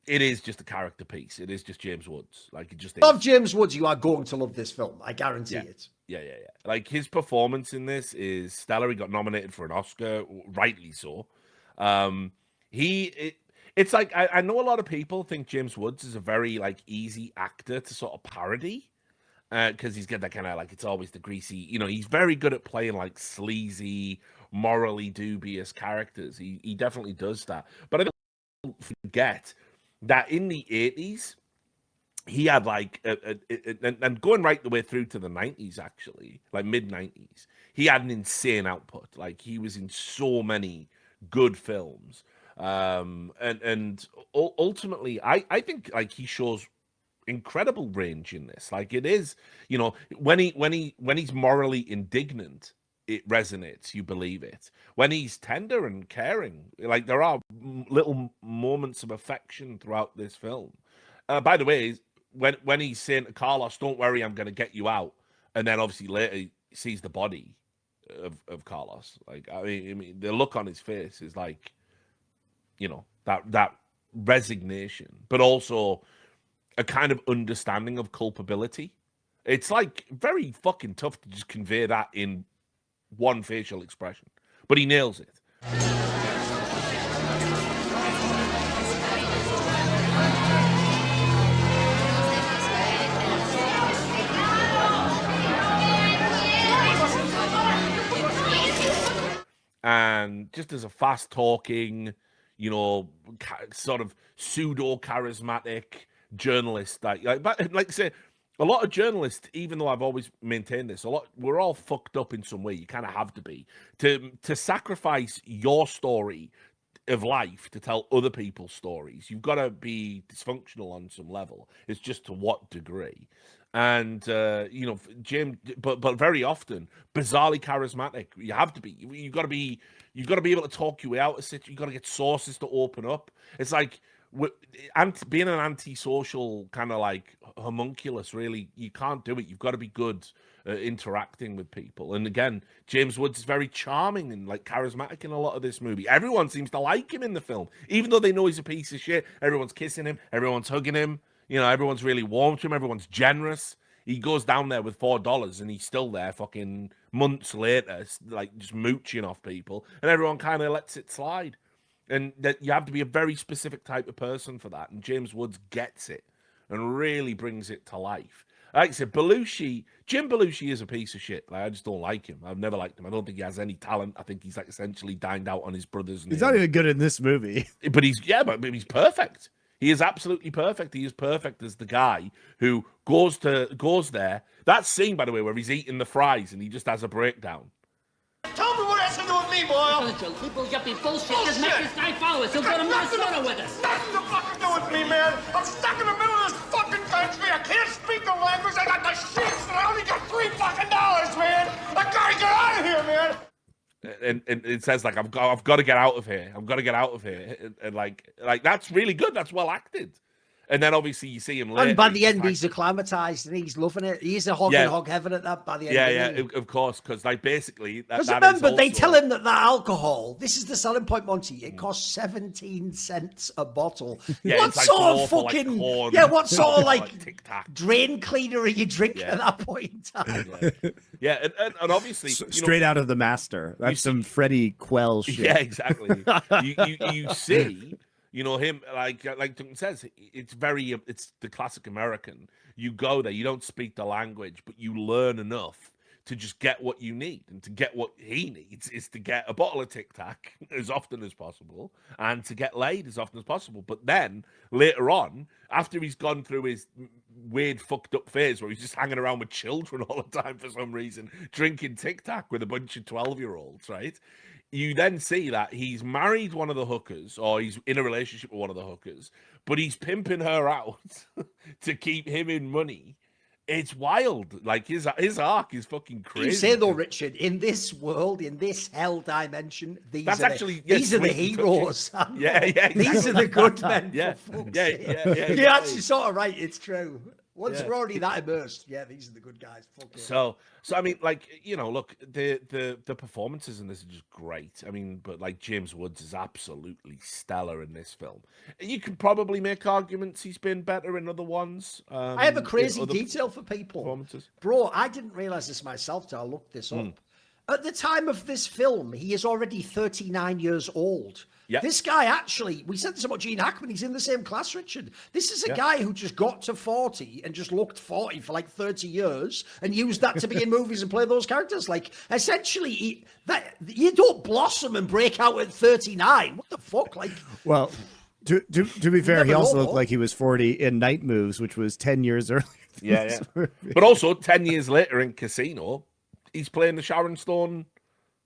it is just a character piece. It is just James Woods. Like, it just is. Love James Woods. You are going to love this film. I guarantee it. Yeah. Like, his performance in this is stellar. He got nominated for an Oscar, rightly so. It's like I know a lot of people think James Woods is a very like easy actor to sort of parody, because he's got that kind of like, it's always the greasy. He's very good at playing like sleazy, morally dubious characters. He definitely does that. But I don't forget that in the 80s, he had like, and going right the way through to the 90s, actually, like mid 90s, he had an insane output. Like he was in so many good films. And ultimately, I think like he shows incredible range in this. Like it is, you know, when he's morally indignant, it resonates. You believe it. When he's tender and caring, like there are little moments of affection throughout this film. By the way, when he's saying to Carlos, "Don't worry, I'm going to get you out," and then obviously later he sees the body of Carlos. Like I mean, the look on his face is like, you know, that resignation, but also a kind of understanding of culpability. It's like very fucking tough to just convey that in one facial expression, but he nails it. And just as a fast talking, you know, sort of pseudo charismatic journalist, like I say, a lot of journalists, even though I've always maintained this, we're all fucked up in some way. You kind of have to be to sacrifice your story of life to tell other people's stories. You've got to be dysfunctional on some level. It's just to what degree. And you know, Jim, but very often bizarrely charismatic. You have to be. You've got to be able to talk your way out of it. You've got to get sources to open up. It's like being an antisocial kind of like homunculus. Really, you can't do it. You've got to be good interacting with people. And again, James Woods is very charming and like charismatic in a lot of this movie. Everyone seems to like him in the film, even though they know he's a piece of shit. Everyone's kissing him. Everyone's hugging him. You know, everyone's really warm to him. Everyone's generous. He goes down there with $4 and he's still there fucking months later, like just mooching off people. And everyone kind of lets it slide. And that you have to be a very specific type of person for that. And James Woods gets it and really brings it to life. Like I said, Jim Belushi is a piece of shit. Like, I just don't like him. I've never liked him. I don't think he has any talent. I think he's like essentially dined out on his brother's name. He's not even good in this movie. But he's perfect. He is absolutely perfect. He is perfect as the guy who goes there. That scene, by the way, where he's eating the fries and he just has a breakdown. Tell me what it has to do with me, boy. People yuppie bullshit. Just make this guy follow us. He'll go to Minnesota with us. Nothing to fucking do with me, man. I'm stuck in the middle of this fucking country. I can't speak the language. I got the shits, and I only got $3 man. I gotta get out of here, man. And it says like I've got to get out of here. I've got to get out of here. And like that's really good. That's well acted. And then obviously you see him later. And by the end, he's acclimatized and he's loving it. He's a hog in hog heaven at that. By the end, of course, because like basically, because remember they tell him that alcohol. This is the selling point, Monty. It costs 17 cents a bottle. Yeah, what like sort of fucking what sort of like drain cleaner are you drinking at that point in time? Yeah, and obviously straight out of The Master. That's some Freddie Quell shit. Yeah, exactly. you see. You know, him, like Duncan says, it's the classic American. You go there, you don't speak the language, but you learn enough to just get what you need. And to get what he needs is to get a bottle of Tic Tac as often as possible and to get laid as often as possible. But then later on, after he's gone through his weird fucked up phase where he's just hanging around with children all the time for some reason, drinking Tic Tac with a bunch of 12-year-olds, right? You then see that he's married one of the hookers, or he's in a relationship with one of the hookers, but he's pimping her out to keep him in money. It's wild. Like his arc is fucking crazy. You say though, Richard, in this world, in this hell dimension, these are the heroes. Exactly. These are the good men. Yeah. You're actually sort of right. It's true. Once we're already that immersed, these are the good guys. So I mean, like, you know, look, the performances in this are just great. I mean, but like James Woods is absolutely stellar in this film. You could probably make arguments he's been better in other ones. I have a crazy detail for people, bro. I didn't realize this myself till I looked this up. At the time of this film, he is already 39 years old. Yep. This guy actually, we said this about Gene Hackman, he's in the same class, Richard. This is a guy who just got to 40 and just looked 40 for like 30 years and used that to be in movies and play those characters. Like, essentially, you don't blossom and break out at 39. What the fuck? Like, well, To be fair, he never also know. looked like he was 40 in Night Moves, which was 10 years earlier. Yeah. But also 10 years later in Casino, he's playing the Sharon Stone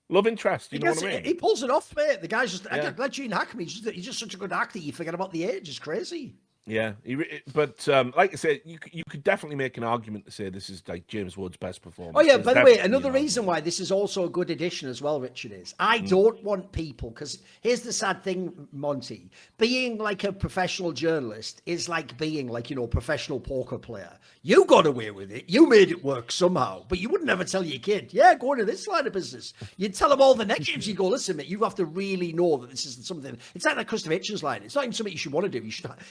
love interest. You know what I mean? He pulls it off, mate. The guy's just, like Gene Hackman, he's just such a good actor. You forget about the age. It's crazy. Yeah, but like I said, you could definitely make an argument to say this is like James Wood's best performance. Oh yeah, There's by the way, definitely another an reason argument. why this is also a good addition as well, Richard, is I don't want people, because here's the sad thing, Monty, being like a professional journalist is like being like, a professional poker player. You got away with it. You made it work somehow, but you would never tell your kid, go into this line of business. You'd tell them all the negatives. You go, listen, mate, you have to really know that this isn't something. It's like that Christopher Hitchens line. It's not even something you should want to do.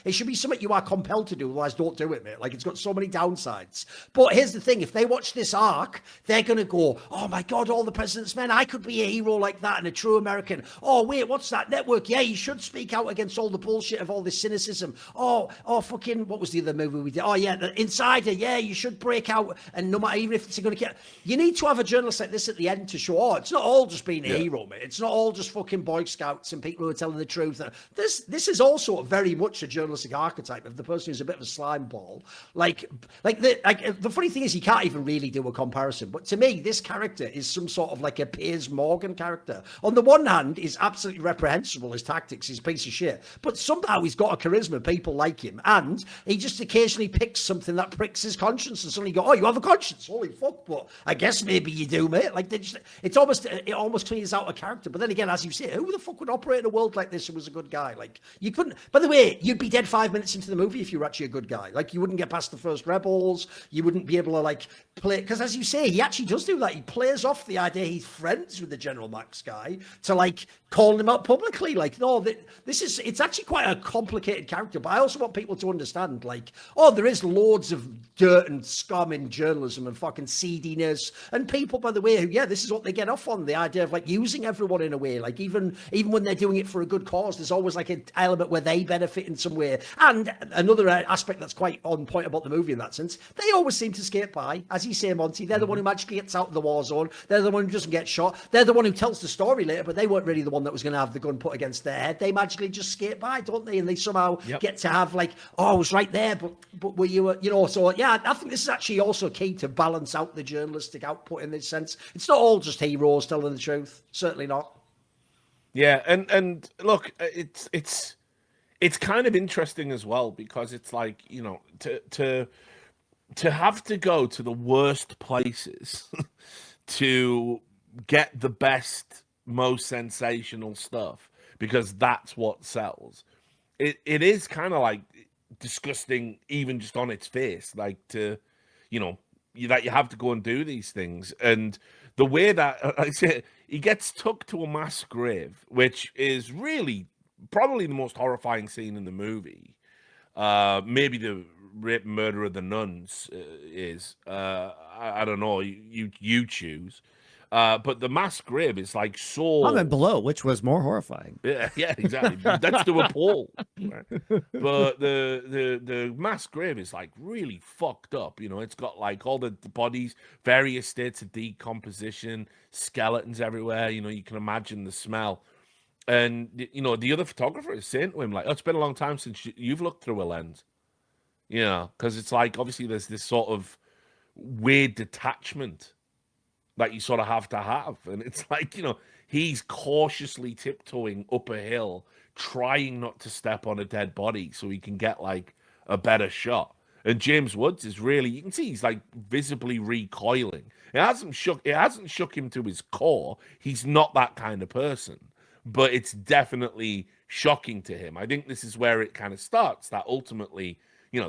It should be something you are compelled to do, otherwise don't do it, mate. Like, it's got so many downsides. But here's the thing, if they watch this arc, they're gonna go, oh my god, all the president's men, I could be a hero like that and a true American. Oh wait, what's that network? Yeah, you should speak out against all the bullshit of all this cynicism. Oh fucking, what was the other movie we did? Oh yeah, The Insider. Yeah, you should break out, and no matter, even if it's gonna get, you need to have a journalist like this at the end to show, it's not all just being a hero, mate. It's not all just fucking Boy Scouts and people who are telling the truth. This is also very much a journalistic archetype of the person who's a bit of a slime ball. Like the funny thing is, you can't even really do a comparison. But to me, this character is some sort of like a Piers Morgan character. On the one hand, he's absolutely reprehensible. His tactics, he's a piece of shit. But somehow he's got a charisma. People like him, and he just occasionally picks something that pricks his conscience, and suddenly you go, "Oh, you have a conscience? Holy fuck!" But I guess maybe you do, mate. Like it almost cleans out a character. But then again, as you say, who the fuck would operate in a world like this who was a good guy? Like, you couldn't. By the way, you'd be dead 5 minutes into the movie if you were actually a good guy. Like, you wouldn't get past the first rebels. You wouldn't be able to like play, because as you say, he actually does do that. He plays off the idea he's friends with the General Max guy to like calling him out publicly. Like, no, it's actually quite a complicated character. But I also want people to understand, like, there is loads of dirt and scum in journalism and fucking seediness, and people, by the way, who, this is what they get off on, the idea of like using everyone in a way. Like, even when they're doing it for a good cause, there's always like an element where they benefit in some way. And another aspect that's quite on point about the movie in that sense, they always seem to skate by. As you say, Monty, they're the one who magically gets out of the war zone. They're the one who doesn't get shot. They're the one who tells the story later, but they weren't really the one that was going to have the gun put against their head. They magically just skate by, don't they? And they somehow get to have like, I was right there, but were you, so yeah, I think this is actually also key to balance out the journalistic output in this sense. It's not all just heroes telling the truth. Certainly not. Yeah, and look, it's kind of interesting as well, because it's like, to have to go to the worst places to get the best, most sensational stuff, because that's what sells. It is kind of like disgusting, even just on its face, like that you have to go and do these things. And the way that, like I say, he gets took to a mass grave, which is really probably the most horrifying scene in the movie. Maybe the rape and murder of the nuns is. I don't know. You choose. But the mass grave is like so. Comment below which was more horrifying. Yeah, exactly. That's to a poll. Right? But the mass grave is like really fucked up. It's got like all the bodies, various states of decomposition, skeletons everywhere. You can imagine the smell. And the other photographer is saying to him, like, "Oh, it's been a long time since you've looked through a lens." Because it's like, obviously there's this sort of weird detachment that you sort of have to have. And it's like, he's cautiously tiptoeing up a hill, trying not to step on a dead body so he can get like a better shot. And James Woods is really, you can see he's like visibly recoiling. It hasn't shook him to his core. He's not that kind of person, but it's definitely shocking to him. I think this is where it kind of starts, that ultimately,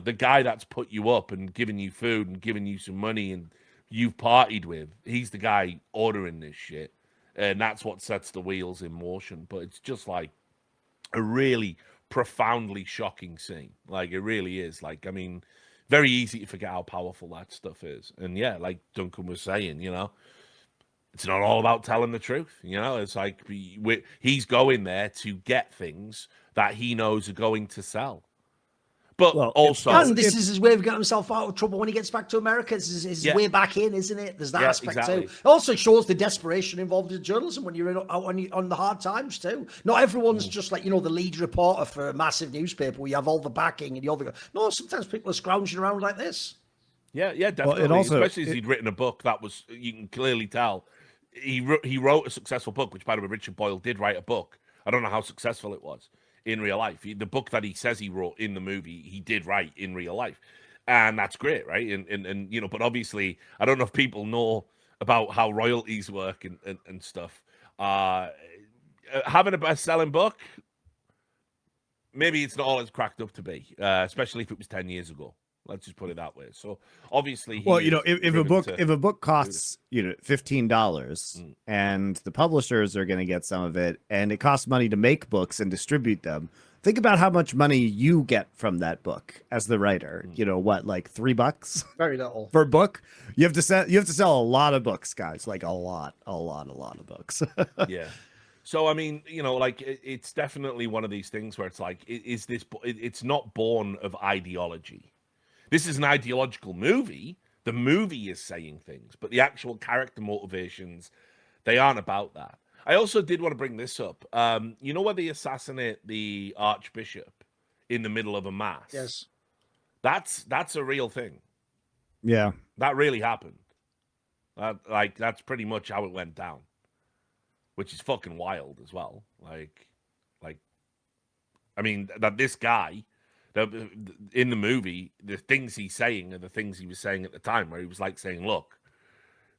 the guy that's put you up and given you food and given you some money and you've partied with, he's the guy ordering this shit. And that's what sets the wheels in motion. But it's just like a really profoundly shocking scene. Like, it really is. Like, I mean, very easy to forget how powerful that stuff is. And yeah, like Duncan was saying, it's not all about telling the truth. It's like he's going there to get things that he knows are going to sell. But Well, also, And this is his way of getting himself out of trouble when he gets back to America. It's his way back in, isn't it? There's that aspect too. It also shows the desperation involved in journalism when you're on the hard times too. Not everyone's just like, the lead reporter for a massive newspaper where you have all the backing and no, sometimes people are scrounging around like this. Yeah, definitely. Well, especially as he'd written a book that was, you can clearly tell, he wrote a successful book, which, by the way, Richard Boyle did write a book. I don't know how successful it was in real life. The book that he says he wrote in the movie, he did write in real life. And that's great, right? And but obviously, I don't know if people know about how royalties work and stuff. Having a best-selling book, maybe it's not all it's cracked up to be, especially if it was 10 years ago. Let's just put it that way. So obviously, well, if a book costs $15 and the publishers are going to get some of it, and it costs money to make books and distribute them, think about how much money you get from that book as the writer. Like $3? Very little for a book. You have to sell a lot of books, guys. Like a lot of books. Yeah. So, I mean, it's definitely one of these things where it's like, it's not born of ideology. This is an ideological movie. The movie is saying things, but the actual character motivations, they aren't about that. I also did want to bring this up. Where they assassinate the Archbishop in the middle of a mass? Yes. That's a real thing. Yeah. That really happened. That's pretty much how it went down, which is fucking wild as well. I mean, that this guy, in the movie, the things he's saying are the things he was saying at the time, where he was saying, look,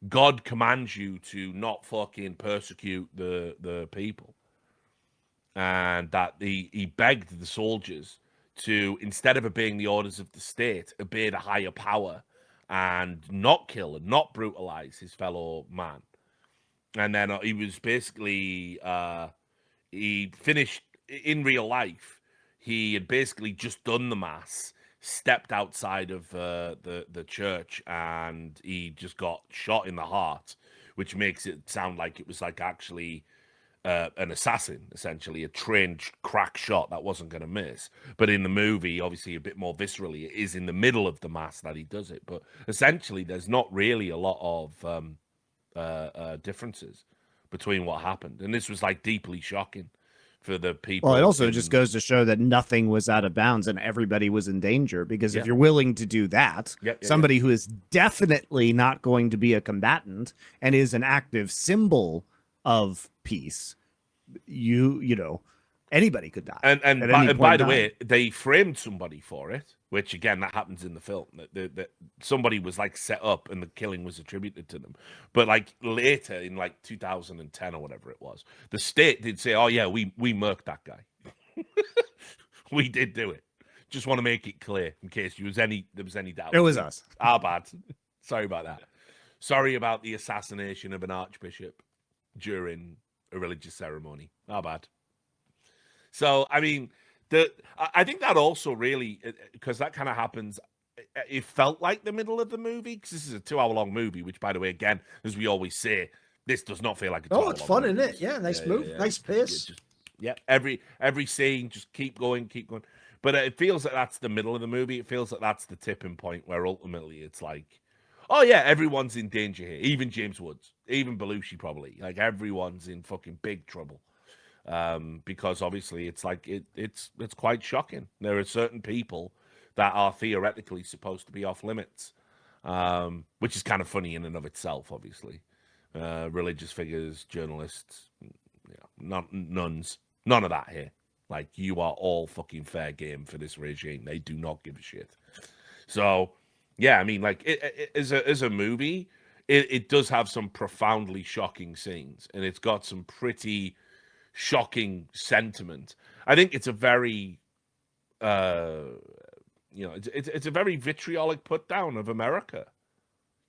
God commands you to not fucking persecute the people. And that he begged the soldiers to, instead of obeying the orders of the state, obey the higher power and not kill and not brutalize his fellow man. And then he was basically, he finished in real life. He had basically just done the mass, stepped outside of the church, and he just got shot in the heart, which makes it sound like it was actually an assassin, essentially, a trained crack shot that wasn't going to miss. But in the movie, obviously a bit more viscerally, it is in the middle of the mass that he does it. But essentially, there's not really a lot of differences between what happened. And this was deeply shocking for the people. Well, it also just goes to show that nothing was out of bounds and everybody was in danger, because if you're willing to do that, somebody who is definitely not going to be a combatant and is an active symbol of peace, anybody could die. And by the way, they framed somebody for it, which again, that happens in the film. That somebody was set up and the killing was attributed to them. But later in 2010 or whatever it was, the state did say, "Oh yeah, we murked that guy. We did do it." Just want to make it clear in case there was any doubt. It was us. Our bad. Sorry about that. Sorry about the assassination of an archbishop during a religious ceremony. Our bad. So, I mean, I think that also really, because that kind of happens, it felt like the middle of the movie, because this is a 2-hour-long movie, which, by the way, again, as we always say, this does not feel like a 2-hour-long movie. Oh, it's fun, isn't it? Yeah, nice move, nice pace. Every scene, just keep going. But it feels like that's the middle of the movie. It feels like that's the tipping point where ultimately it's oh yeah, everyone's in danger here. Even James Woods, even Belushi probably. Everyone's in fucking big trouble. Because obviously it's it's quite shocking. There are certain people that are theoretically supposed to be off limits, which is kind of funny in and of itself. Obviously, religious figures, journalists, nuns, none of that here. You are all fucking fair game for this regime. They do not give a shit. So yeah, I mean, as a movie, it does have some profoundly shocking scenes, and it's got some pretty shocking sentiment. I think it's a very it's a very vitriolic put down of America.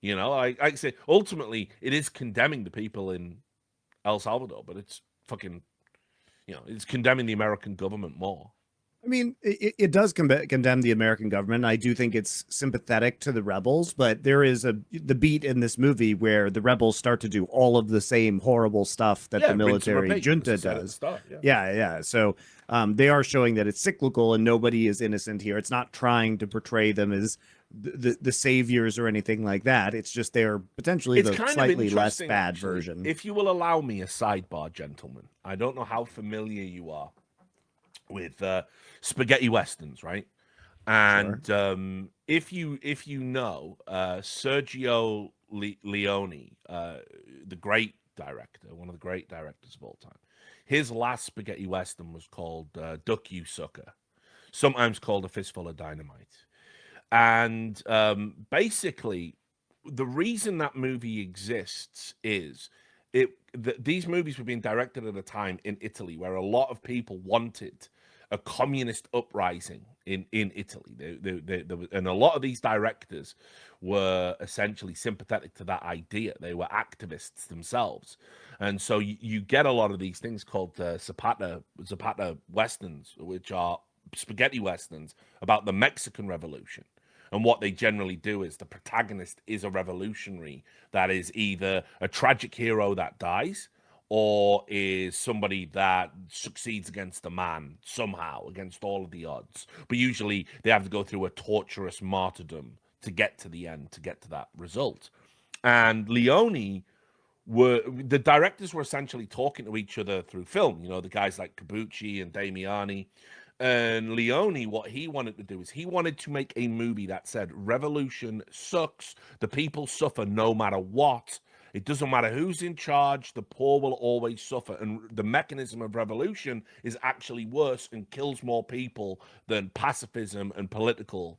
I say ultimately it is condemning the people in El Salvador, but it's fucking it's condemning the American government more. I mean, it does condemn the American government. I do think it's sympathetic to the rebels, but there is the beat in this movie where the rebels start to do all of the same horrible stuff that the military junta does. So they are showing that it's cyclical and nobody is innocent here. It's not trying to portray them as the saviors or anything like that. It's just they're potentially the slightly less bad version. If you will allow me a sidebar, gentlemen, I don't know how familiar you are with spaghetti westerns, right? And Sure. if you know Sergio Leone, the great director, one of the great directors of all time, his last spaghetti western was called Duck You Sucker, sometimes called A Fistful of Dynamite. And basically, the reason that movie exists is these movies were being directed at a time in Italy where a lot of people wanted a communist uprising in Italy. And a lot of these directors were essentially sympathetic to that idea. They were activists themselves. And so you get a lot of these things called Zapata westerns, which are spaghetti westerns about the Mexican Revolution. And what they generally do is the protagonist is a revolutionary that is either a tragic hero that dies or is somebody that succeeds against a man somehow, against all of the odds. But usually they have to go through a torturous martyrdom to get to the end, to get to that result. And the directors were essentially talking to each other through film. You know, the guys like Corbucci and Damiani. And Leone, what he wanted to do is he wanted to make a movie that said revolution sucks. The people suffer no matter what. It doesn't matter who's in charge. The poor will always suffer. And the mechanism of revolution is actually worse and kills more people than pacifism and political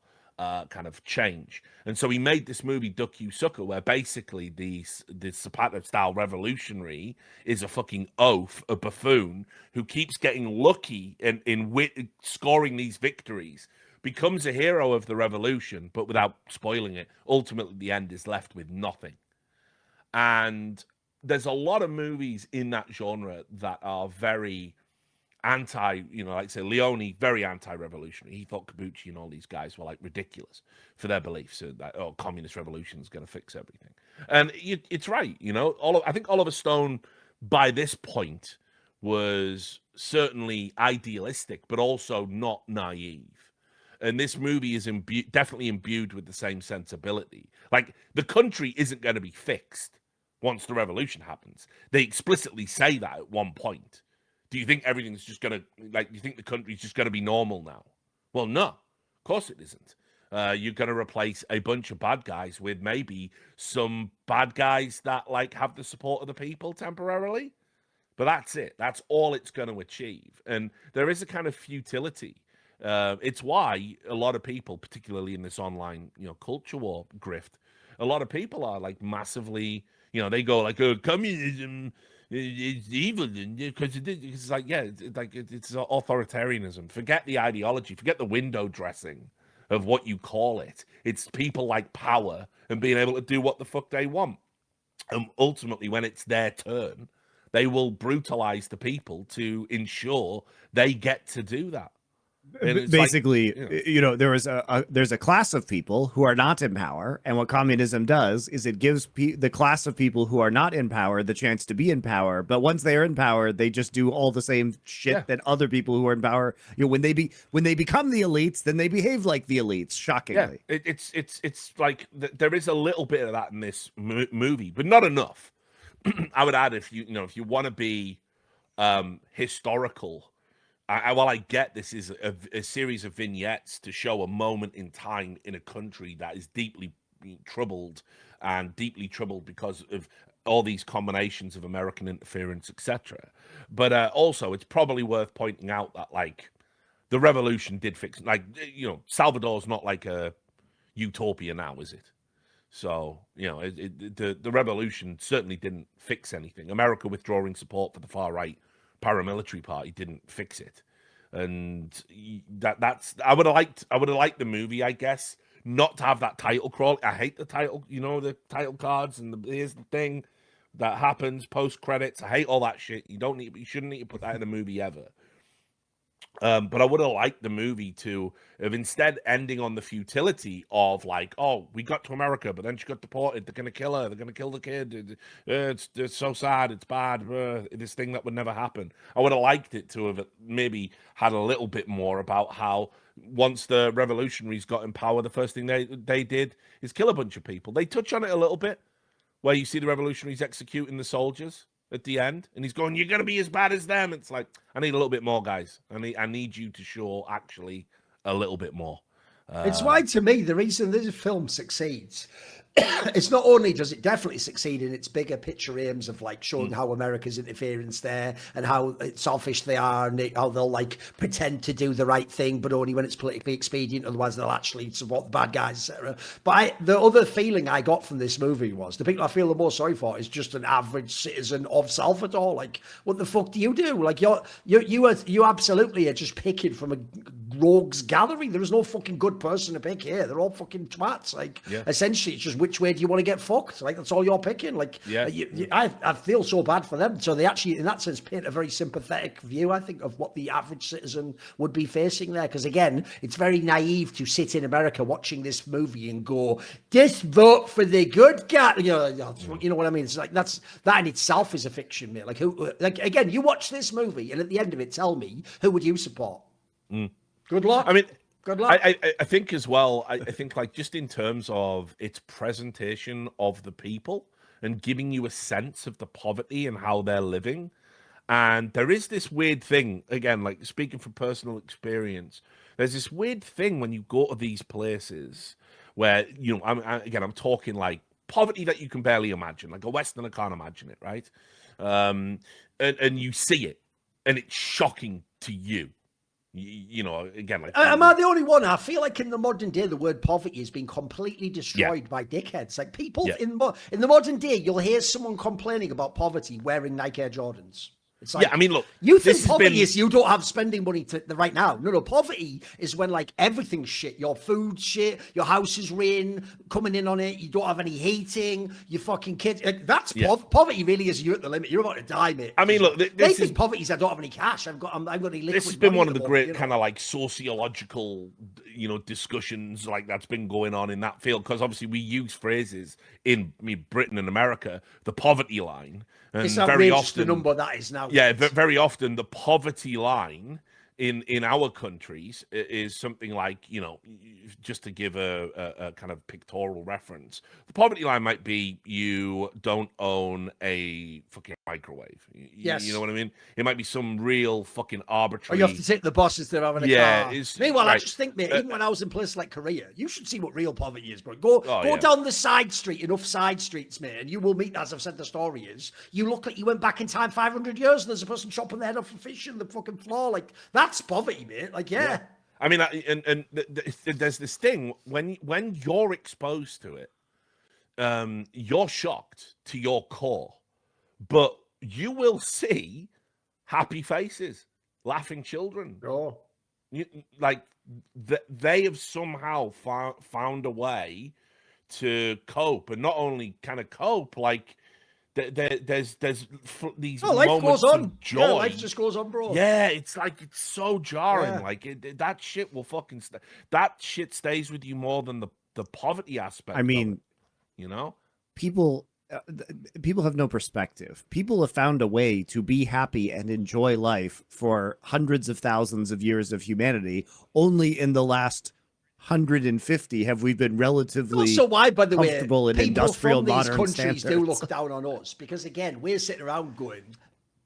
kind of change. And so he made this movie Duck You Sucker, where basically the Zapata style revolutionary is a fucking oaf, a buffoon who keeps getting lucky in scoring these victories, becomes a hero of the revolution, but without spoiling it, ultimately the end is left with nothing. And there's a lot of movies in that genre that are very like I say, Leone, very anti-revolutionary. He thought Corbucci and all these guys were like ridiculous for their beliefs that communist revolution is going to fix everything. And it's right, I think Oliver Stone by this point was certainly idealistic, but also not naive. And this movie is definitely imbued with the same sensibility. Like, the country isn't going to be fixed once the revolution happens. They explicitly say that at one point. Do you think everything's just going to, you think the country's just going to be normal now? Well, no, of course it isn't. You're going to replace a bunch of bad guys with maybe some bad guys that, have the support of the people temporarily. But that's it. That's all it's going to achieve. And there is a kind of futility. It's why a lot of people, particularly in this online, culture war grift, a lot of people are, massively, they go, communism it's evil because it's it's authoritarianism. Forget the ideology, forget the window dressing of what you call it. It's people like power and being able to do what the fuck they want. And ultimately, when it's their turn, they will brutalize the people to ensure they get to do that. Basically, there's a class of people who are not in power, and what communism does is it gives the class of people who are not in power the chance to be in power. But once they are in power, they just do all the same shit that other people who are in power. When they become the elites, then they behave like the elites. Shockingly, it's like there is a little bit of that in this movie, but not enough. I would add, if you want to be historical. While I get this is a series of vignettes to show a moment in time in a country that is deeply troubled because of all these combinations of American interference, etc. But also, it's probably worth pointing out that the revolution did fix. Salvador's not like a utopia now, is it? So the revolution certainly didn't fix anything. America withdrawing support for the far right paramilitary party didn't fix it. And that's I would have liked the movie, I guess, not to have that title crawl. I hate the title, the title cards and here's the thing that happens post credits. I hate all that shit. You shouldn't need to put that in a movie ever. But I would have liked the movie to have instead ending on the futility of like, oh, we got to America, but then she got deported. They're gonna kill her. They're gonna kill the kid. It's so sad. It's bad. This thing that would never happen. I would have liked it to have maybe had a little bit more about how once the revolutionaries got in power, the first thing they did is kill a bunch of people. They touch on it a little bit, where you see the revolutionaries executing the soldiers at the end, and he's going, "You're gonna be as bad as them." It's like, I need a little bit more, guys. I need you to show actually a little bit more. It's why, to me, the reason this film succeeds, it's not only does it definitely succeed in its bigger picture aims of like showing how America's interference there and how selfish they are and how they'll like pretend to do the right thing, but only when it's politically expedient. Otherwise, they'll actually support the bad guys, etc. But the other feeling I got from this movie was the people I feel the most sorry for is just an average citizen of Salvador. Like, what the fuck do you do? Like, you absolutely are just picking from a rogues gallery. There is no fucking good person to pick here. They're all fucking twats. Like, essentially, it's just which way do you want to get fucked? Like, that's all you're picking. Like, I feel so bad for them. So they actually, in that sense, paint a very sympathetic view, I think, of what the average citizen would be facing there. Because again, it's very naive to sit in America watching this movie and go, "Just vote for the good guy." You know what I mean? It's like that in itself is a fiction, mate. Like, again, you watch this movie, and at the end of it, tell me who would you support? Good luck. I mean, good luck. I think as well, I think like just in terms of its presentation of the people and giving you a sense of the poverty and how they're living. And there is this weird thing, again, like speaking from personal experience, there's this weird thing when you go to these places where, you know, I'm talking like poverty that you can barely imagine, like a Westerner can't imagine it, right? And you see it, and it's shocking to you. You know, again, like, am I the only one? I feel like in the modern day, the word poverty has been completely destroyed by dickheads. Like, people in the modern day, you'll hear someone complaining about poverty wearing Nike Air Jordans. It's like, I mean, look, you think poverty is you don't have spending money right now. No, poverty is when like everything's shit. Your food's shit, your house is rain coming in on it, you don't have any heating, your fucking kids. Like, that's poverty really is you at the limit. You're about to die, mate. I mean, look, they think poverty is I don't have any cash. I've got any liquid. This has been one of the great kind of like sociological, you know, discussions like that's been going on in that field, because obviously we use phrases in Britain and America, the poverty line. And it's very often the number that is now. Yeah, very often the poverty line in our countries is something like, you know, just to give a kind of pictorial reference, the poverty line might be you don't own a fucking microwave. Yes. You know what I mean? It might be some real fucking arbitrary. Or you have to take the bus instead of having a car. Meanwhile, I just think, mate, even when I was in places like Korea, you should see what real poverty is, bro. Go down the side street, enough side streets, mate, and you will meet, as I've said, the story is, you look like you went back in time 500 years and there's a person chopping their head off a fish in the fucking floor. Like, that's poverty, mate. Like, yeah. I mean, and there's this thing when you're exposed to it, you're shocked to your core, but you will see happy faces, laughing children. Oh, they have somehow found a way to cope, and not only kind of cope, like there's these moments of joy. Yeah, life just goes on, bro. Yeah, it's like it's so jarring. Yeah. Like that shit will fucking that shit stays with you more than the poverty aspect. I mean, you know, people have no perspective. People have found a way to be happy and enjoy life for hundreds of thousands of years of humanity. Only in the last 150 have we been relatively also why, by the way, comfortable in people industrial from these modern countries standards. do look down on us because, again, we're sitting around going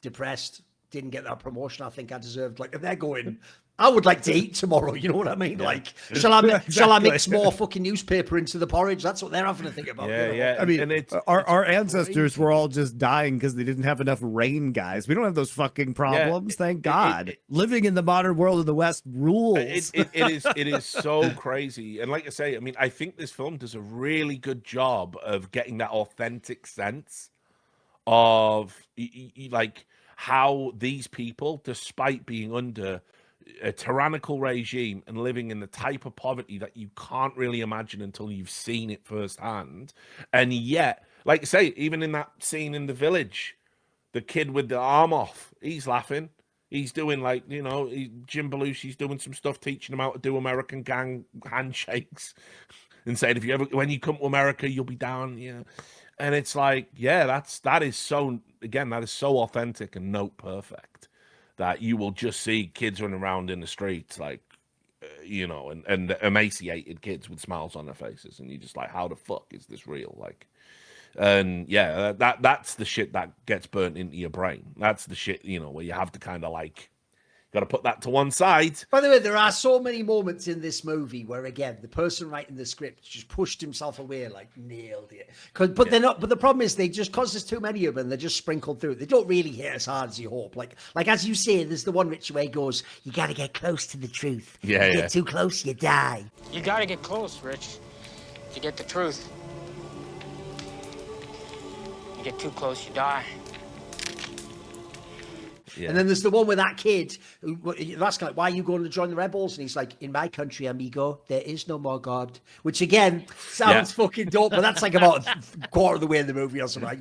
depressed, didn't get that promotion I think I deserved. Like, if they're going, I would like to eat tomorrow, you know what I mean? Yeah. Like, shall I mix more fucking newspaper into the porridge? That's what they're having to think about. Yeah, you know? yeah. I mean, our ancestors were all just dying because they didn't have enough rain, guys. We don't have those fucking problems, thank God. Living in the modern world in the West rules. It is so crazy. And like I say, I mean, I think this film does a really good job of getting that authentic sense of like how these people, despite being under a tyrannical regime and living in the type of poverty that you can't really imagine until you've seen it firsthand. And yet, like I say, even in that scene in the village, the kid with the arm off, he's laughing. He's doing like, you know, Jim Belushi's doing some stuff, teaching him how to do American gang handshakes, and saying when you come to America, you'll be down, you know. And it's like, yeah, that is so authentic and note perfect that you will just see kids running around in the streets like, you know, and emaciated kids with smiles on their faces, and you're just like, how the fuck is this real? Like, and yeah, that's the shit that gets burnt into your brain. That's the shit, you know, where you have to kind of like, got to put that to one side. By the way, there are so many moments in this movie where, again, the person writing the script just pushed himself away, like nailed it. They're not. But the problem is, they just, cause there's too many of them, they're just sprinkled through. They don't really hit as hard as you hope. Like as you say, there's the one Richie where he goes, "You got to get close to the truth. Yeah, you get too close, you die." You gotta get close, Rich, to get the truth. You get too close, you die. Yeah. And then there's the one with that kid that's like, "Why are you going to join the rebels?" And he's like, "In my country, amigo, there is no more God." Which again sounds fucking dope, but that's like about a quarter of the way in the movie or something.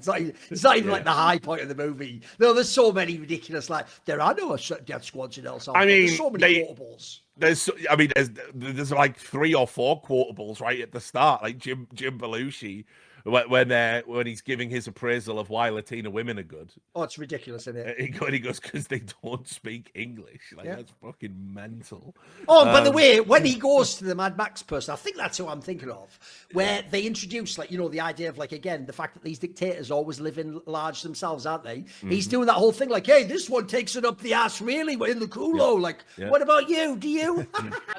It's not even like the high point of the movie. No, there's so many ridiculous, like, there are no death squads in El Salvador. I mean, there's so many quotables. There's like 3 or 4 quotables right at the start, like Jim Belushi. When he's giving his appraisal of why Latina women are good. Oh, it's ridiculous, isn't it? He goes, because they don't speak English. Like, that's fucking mental. Oh, by the way, when he goes to the Mad Max person, I think that's who I'm thinking of, where they introduce, like, you know, the idea of, like, again, the fact that these dictators always live in large themselves, aren't they? Mm-hmm. He's doing that whole thing, like, "Hey, this one takes it up the ass, really, in the culo. Like, what about you? Do you?"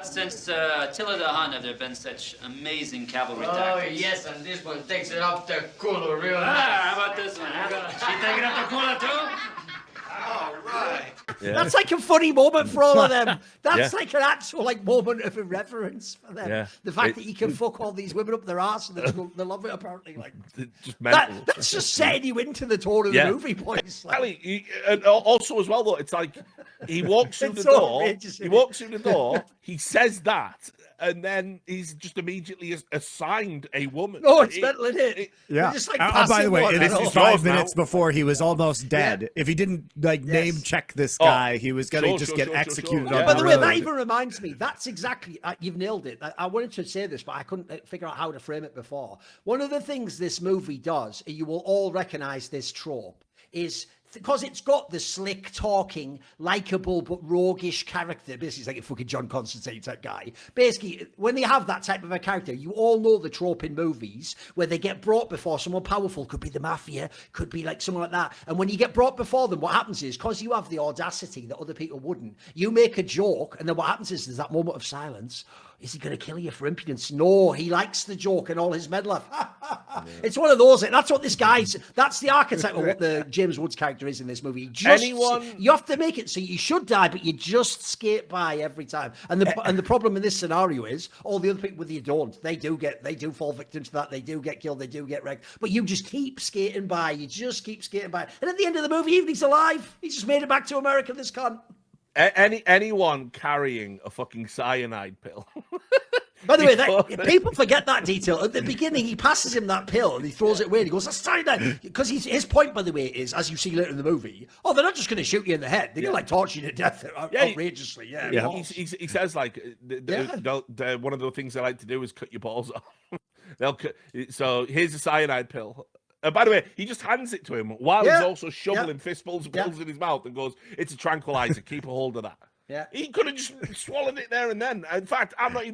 Since Attila the Hun have there been such amazing cavalry tactics? Oh, yes, and this one takes it up the culo real nice. How about this one? She taking up the culo too? All right. Yeah. That's like a funny moment for all of them. That's like an actual like moment of irreverence for them. Yeah. The fact that you can fuck all these women up their ass and they love it apparently. Like just mental. That's just setting you into the tone of the movie, boys. Like, and also as well though, it's like he walks through the door. He walks through the door. He says that, and then he's just immediately assigned a woman. Oh, it's mental, isn't it? Yeah. Just, like, by the way, this is 5 minutes now. before he was almost dead. Yeah. If he didn't like name check this guy, he was gonna get executed on By the the way, road. that even reminds me. That's exactly you've nailed it. I wanted to say this, but I couldn't figure out how to frame it before. One of the things this movie does, you will all recognize this trope, is because it's got the slick talking, likable but roguish character. Basically, it's like a fucking John Constantine type guy. Basically, when they have that type of a character, you all know the trope in movies where they get brought before someone powerful. Could be the mafia, could be like someone like that. And when you get brought before them, what happens is, because you have the audacity that other people wouldn't, you make a joke, and then what happens is there's that moment of silence. Is he going to kill you for impudence? No, he likes the joke and all his medal. It's one of those. That's what this guy's. That's the archetype of what the James Woods character is in this movie. You have to make it so you should die, but you just skate by every time. And the problem in this scenario is all the other people with you don't. They do fall victim to that. They do get killed. They do get wrecked. But you just keep skating by. You just keep skating by. And at the end of the movie, even he's alive. He's just made it back to America. This cunt. Anyone carrying a fucking cyanide pill. By the way, people forget that detail. At the beginning, he passes him that pill and he throws it away and he goes, "That's cyanide." Because his point, by the way, is, as you see later in the movie, they're not just going to shoot you in the head. They're going to like torture you to death outrageously. He says like, one of the things they like to do is cut your balls off. So here's a cyanide pill. By the way, he just hands it to him while he's also shoveling fistfuls of pills in his mouth and goes, "It's a tranquilizer. Keep a hold of that." Yeah, he could have just swallowed it there and then. In fact, I don't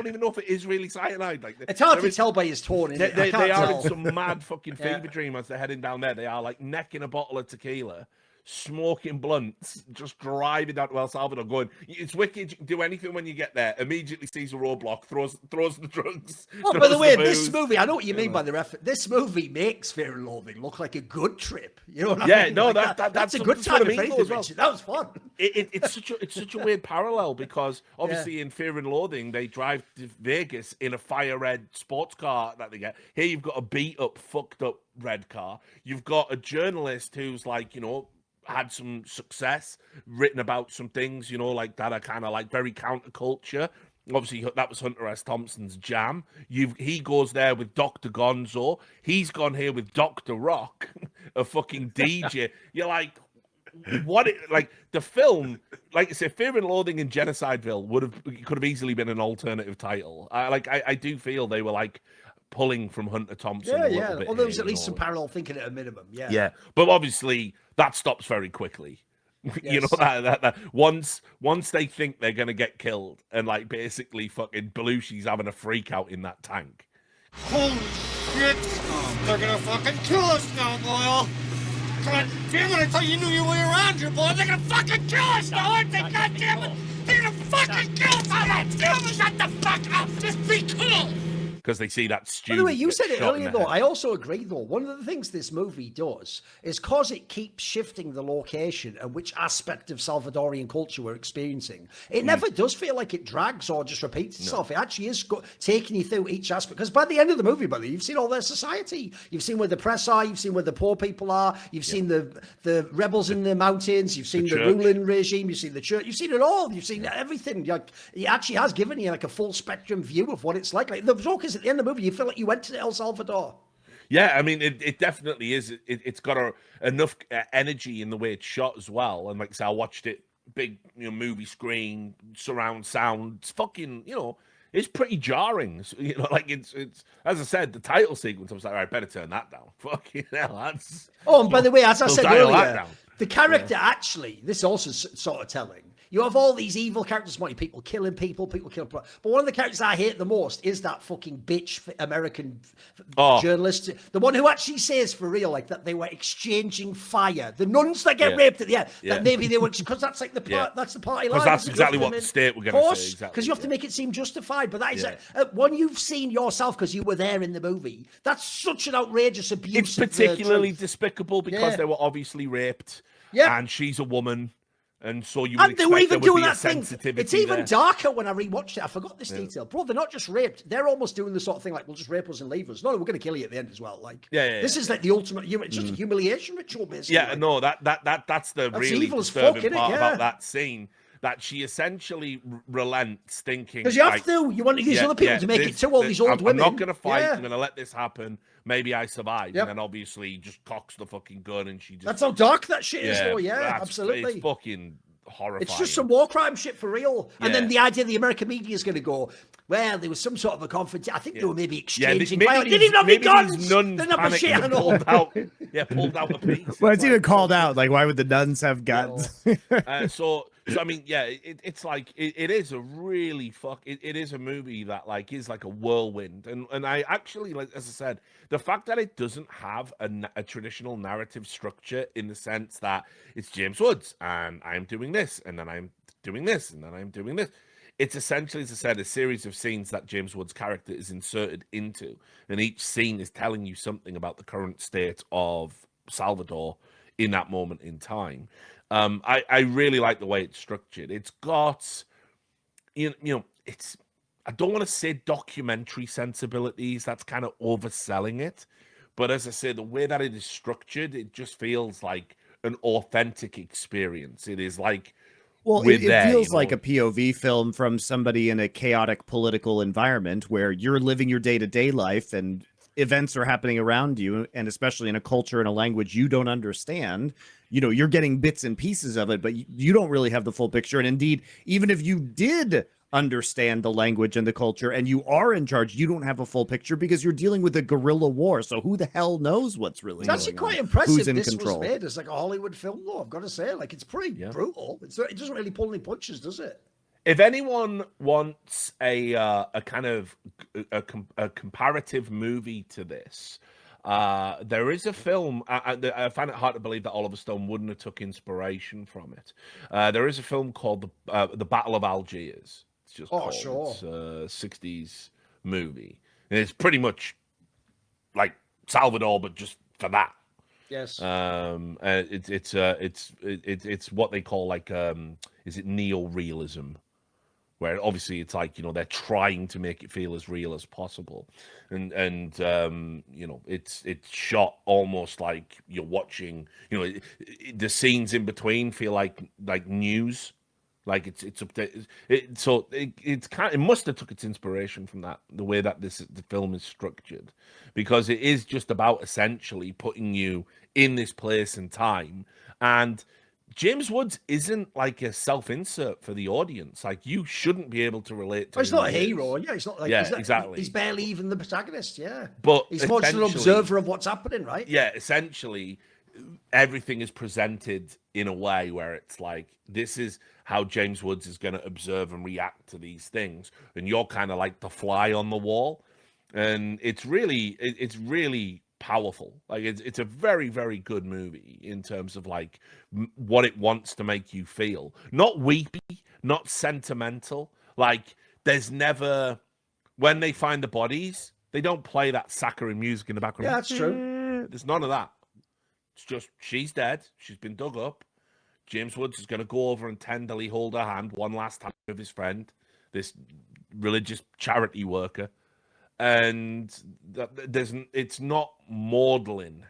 even know if it is really cyanide. Like, it's hard to tell by his tone. They are in some mad fucking fever dream as they're heading down there. They are like necking a bottle of tequila, smoking blunts, just driving down to El Salvador, going, "It's wicked. You can do anything when you get there." Immediately sees a roadblock, throws the drugs. Oh, by the way, this movie, I know what you mean by the reference. This movie makes Fear and Loathing look like a good trip. You know what I mean? No, like that's a good time. As well. That was fun. It's such a weird parallel because obviously in Fear and Loathing they drive to Vegas in a fire red sports car that they get. Here you've got a beat up, fucked up red car. You've got a journalist who's like, had some success, written about some things, like that are kind of like very counterculture. Obviously, that was Hunter S. Thompson's jam. He goes there with Dr. Gonzo. He's gone here with Dr. Rock, a fucking DJ. You're like, the film, like I said, Fear and Loathing in Genocideville could have easily been an alternative title. I do feel they were like pulling from Hunter Thompson a little bit. Well, there was at least some parallel thinking at a minimum. Yeah, but obviously that stops very quickly. You know that once they think they're gonna get killed, and like basically fucking Belushi's having a freak out in that tank. Holy shit! They're gonna fucking kill us now, Boyle! God damn it, I thought you knew your way around here, boy! They're gonna fucking kill us now, aren't they? God damn it! They're gonna fucking kill us! Shut the fuck up! Just be cool! Because they see that student. By the way, you said it shot in earlier, the though. head. I also agree, though. One of the things this movie does is because it keeps shifting the location and which aspect of Salvadorian culture we're experiencing, it never does feel like it drags or just repeats itself. It actually is taking you through each aspect. Because by the end of the movie, buddy, you've seen all their society. You've seen where the press are. You've seen where the poor people are. You've seen the rebels in the mountains. You've seen the ruling regime. You've seen the church. You've seen it all. You've seen everything. Like, it actually has given you like a full spectrum view of what it's like. Like the joke is at the end of the movie, you feel like you went to El Salvador. Yeah, I mean, it definitely is. It's got enough energy in the way it's shot as well. And like I said, I watched it big, movie screen, surround sound. It's fucking, it's pretty jarring. Like it's as I said, the title sequence. I was like, all right, better turn that down. Fucking hell, that's. Oh, and by the way, as I said earlier, the character actually, this also sort of telling. You have all these evil characters, people killing people. But one of the characters I hate the most is that fucking bitch American journalist. The one who actually says for real, like, that they were exchanging fire. The nuns that get raped at the end. That maybe they were, because that's like the part, that's the party line. Because that's exactly what the state were going to say. Exactly. Because you have to make it seem justified. But that is one you've seen yourself because you were there in the movie. That's such an outrageous abuse. It's particularly despicable because they were obviously raped. Yeah. And she's a woman. And so you would and they were even doing that thing. It's even there. darker when I rewatched it. I forgot this detail. Bro, they're not just raped. They're almost doing the sort of thing like, we'll just rape us and leave us. No, we're going to kill you at the end as well. Like, this is like the ultimate, it's just a humiliation ritual, basically. Yeah, like, no, that's the really evil disturbing part about that scene. That she essentially relents, thinking because you have to. You want these other people to make it to all these old women. I'm not going to fight. I'm going to let this happen. Maybe I survive. And then obviously just cocks the fucking gun and she just. That's how dark that shit is, though. Yeah, absolutely. It's fucking horrifying. It's just some war crime shit for real. And then the idea the American media is going to go, well, there was some sort of a confrontation. I think they were maybe exchanging fire. They didn't even have any guns. They're not shit. I know. Pulled out the piece. Well, it's even called out. Like, why would the nuns have guns? So I mean, it's like it is a really it is a movie that like is like a whirlwind, and I actually, like, as I said, the fact that it doesn't have a traditional narrative structure in the sense that it's James Woods and I'm doing this and then I'm doing this and then I'm doing this. It's essentially, as I said, a series of scenes that James Woods' character is inserted into, and each scene is telling you something about the current state of Salvador in that moment in time. I really like the way it's structured. It's got, it's, I don't want to say documentary sensibilities. That's kind of overselling it. But as I say, the way that it is structured, it just feels like an authentic experience. It is like, well, it feels like a POV film from somebody in a chaotic political environment where you're living your day-to-day life and events are happening around you, and especially in a culture and a language you don't understand. You're getting bits and pieces of it, but you don't really have the full picture. And indeed, even if you did understand the language and the culture and you are in charge, you don't have a full picture because you're dealing with a guerrilla war. So who the hell knows what's really it's actually going quite on? Impressive Who's in this control? Was made as like a Hollywood film, though, I've got to say. Like, it's pretty brutal. It doesn't really pull any punches, does it? If anyone wants a kind of a comparative movie to this, there is a film. I find it hard to believe that Oliver Stone wouldn't have took inspiration from it. There is a film called the Battle of Algiers. It's just called. Sure. It's a 60s movie, and it's pretty much like Salvador, but just for that. Yes. It's what they call like is it neo-realism? Where obviously it's like, they're trying to make it feel as real as possible, and it's shot almost like you're watching. The scenes in between feel like news, like it's up there. It must have took its inspiration from that, the way that the film is structured, because it is just about essentially putting you in this place and time, and James Woods isn't like a self-insert for the audience. Like, you shouldn't be able to relate to He's who not a he is. hero. Yeah, he's not like. Yeah, exactly. He's barely even the protagonist. Yeah, But he's more just an essentially- observer of what's happening, right? Yeah, essentially, everything is presented in a way where it's like, this is how James Woods is going to observe and react to these things, and you're kind of like the fly on the wall, and it's really powerful. Like, it's a very, very good movie in terms of like what it wants to make you feel. Not weepy, not sentimental. Like, there's never, when they find the bodies, they don't play that saccharine music in the background. Yeah, that's true. There's none of that. It's just, she's dead. She's been dug up. James Woods is going to go over and tenderly hold her hand one last time with his friend, this religious charity worker. And it's not maudlin.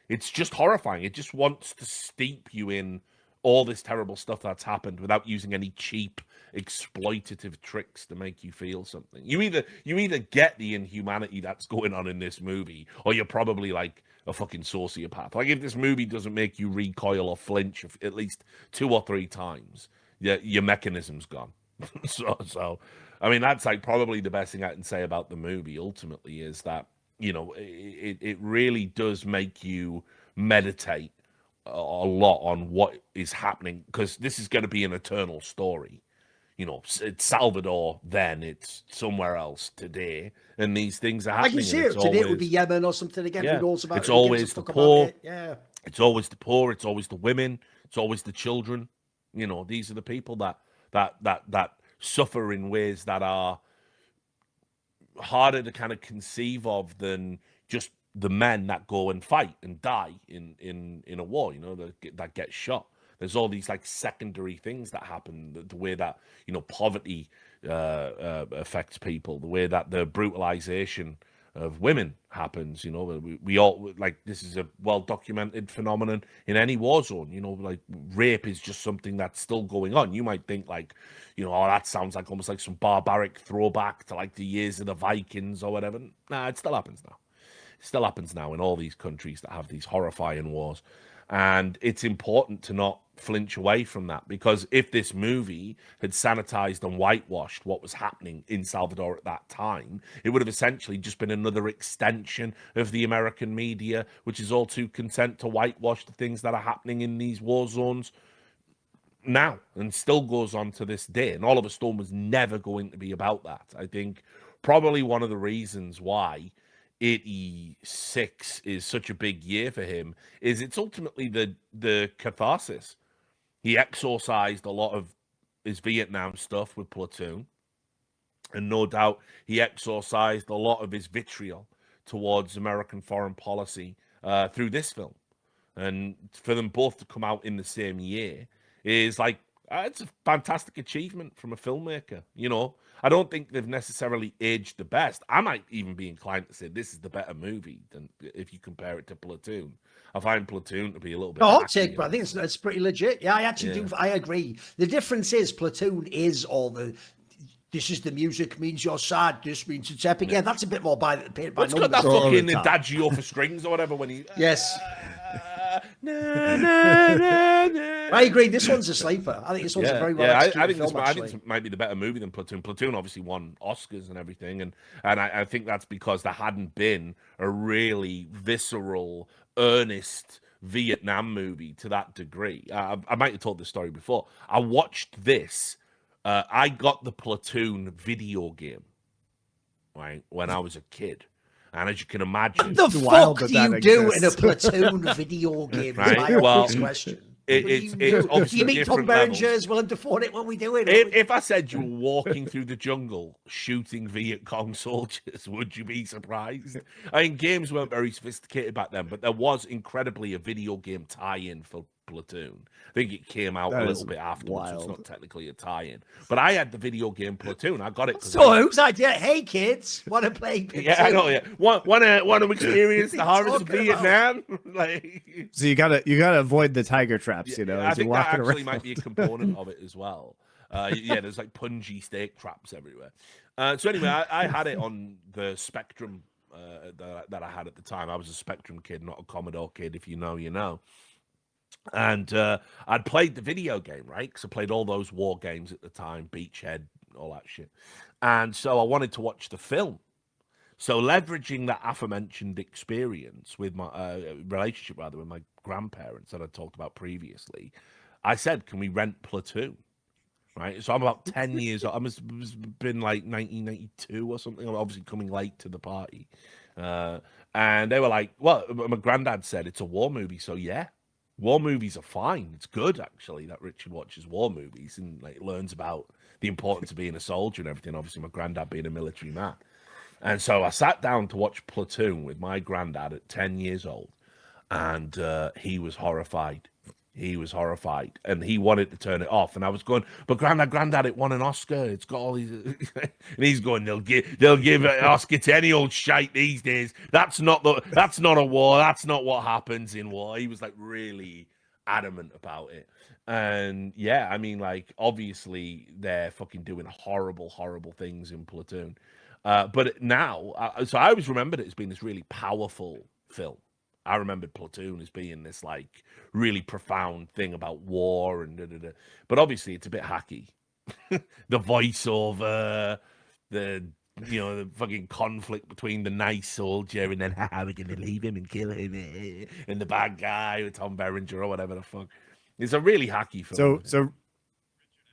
It's just horrifying. It just wants to steep you in all this terrible stuff that's happened without using any cheap exploitative tricks to make you feel something. You either get the inhumanity that's going on in this movie, or you're probably like a fucking sociopath. Like, if this movie doesn't make you recoil or flinch at least 2 or 3 times, your mechanism's gone. so I mean, that's like probably the best thing I can say about the movie ultimately, is that, you know, it really does make you meditate a lot on what is happening, because this is going to be an eternal story. You know, it's Salvador then, it's somewhere else today, and these things are happening. Like you see it today, it would be Yemen or something again. Yeah, About it's always the fuck poor. Yeah, it's always the poor. It's always the women. It's always the children. You know, these are the people that suffer in ways that are harder to kind of conceive of than just the men that go and fight and die in a war. You know, that get shot. There's all these like secondary things that happen, the way that, you know, poverty affects people, the way that the brutalization of women happens. You know, we all, like, this is a well-documented phenomenon in any war zone. You know, like, rape is just something that's still going on. You might think like, you know, oh, that sounds like almost like some barbaric throwback to like the years of the Vikings or whatever. Nah, it still happens now. It still happens now in all these countries that have these horrifying wars. And it's important to not flinch away from that, because if this movie had sanitized and whitewashed what was happening in Salvador at that time, it would have essentially just been another extension of the American media, which is all too content to whitewash the things that are happening in these war zones now, and still goes on to this day. And Oliver Stone was never going to be about that. I think probably one of the reasons why 86 is such a big year for him is it's ultimately the catharsis. He exorcised a lot of his Vietnam stuff with Platoon, and no doubt he exorcised a lot of his vitriol towards American foreign policy through this film. And for them both to come out in the same year is like, it's a fantastic achievement from a filmmaker. You know, I don't think they've necessarily aged the best. I might even be inclined to say this is the better movie than if you compare it to Platoon. I find Platoon to be a little bit. I'll take, but I think it's pretty legit. Yeah, I actually do. I agree. The difference is Platoon is all the. This is the music means you're sad. This means it's epic. Yeah, that's a bit more by numbers. It's got that fucking adagio for strings or whatever when he. Yes. Na, na, na, na. I agree. This one's a sleeper. I think this one's a very well executed film. I think this might be the better movie than Platoon. Platoon obviously won Oscars and everything, and I think that's because there hadn't been a really visceral, earnest Vietnam movie to that degree. I might have told this story before. I watched this. I got the Platoon video game, right, when I was a kid. And as you can imagine, what the fuck do you do in a Platoon video game? Right? Well, question. It's obviously you meet Tom different Berenger levels. willing to afford it when we do it. If I said you were walking through the jungle shooting Viet Cong soldiers, would you be surprised? I mean, games weren't very sophisticated back then, but there was incredibly a video game tie-in for Platoon. I think it came out a little bit afterwards, so it's not technically a tie-in. But I had the video game Platoon. I got it. So whose idea? Hey kids, want to play Platoon? Yeah, I know. Yeah, want to experience the horrors of Vietnam? Like, so you gotta avoid the tiger traps. You know, I as think you're that walking actually around. might be a component of it as well. Yeah, there's like pungy steak traps everywhere. So anyway, I had it on the Spectrum that I had at the time. I was a Spectrum kid, not a Commodore kid. If you know, you know. And I'd played the video game, right? Because I played all those war games at the time, Beachhead, all that shit. And so I wanted to watch the film. So leveraging that aforementioned experience with my relationship, rather, with my grandparents that I talked about previously, I said, can we rent Platoon? Right. So I'm about 10 years old. I must have been like 1992 or something. I'm obviously coming late to the party. And they were like, well, my granddad said it's a war movie. So yeah, war movies are fine. It's good, actually, that Richard watches war movies and like learns about the importance of being a soldier and everything. Obviously, my granddad being a military man. And so I sat down to watch Platoon with my granddad at 10 years old. And he was horrified. He was horrified, and he wanted to turn it off. And I was going, but granddad, it won an Oscar. It's got all these, and he's going, they'll give an Oscar to any old shite these days. That's not a war. That's not what happens in war. He was like really adamant about it. And yeah, I mean, like, obviously they're fucking doing horrible, horrible things in Platoon. But now, so I always remembered it as being this really powerful film. I remembered Platoon as being this like really profound thing about war and but obviously it's a bit hacky. The voiceover, the fucking conflict between the nice soldier and then how we're gonna leave him and kill him, and the bad guy with Tom Berenger or whatever the fuck. It's a really hacky film. So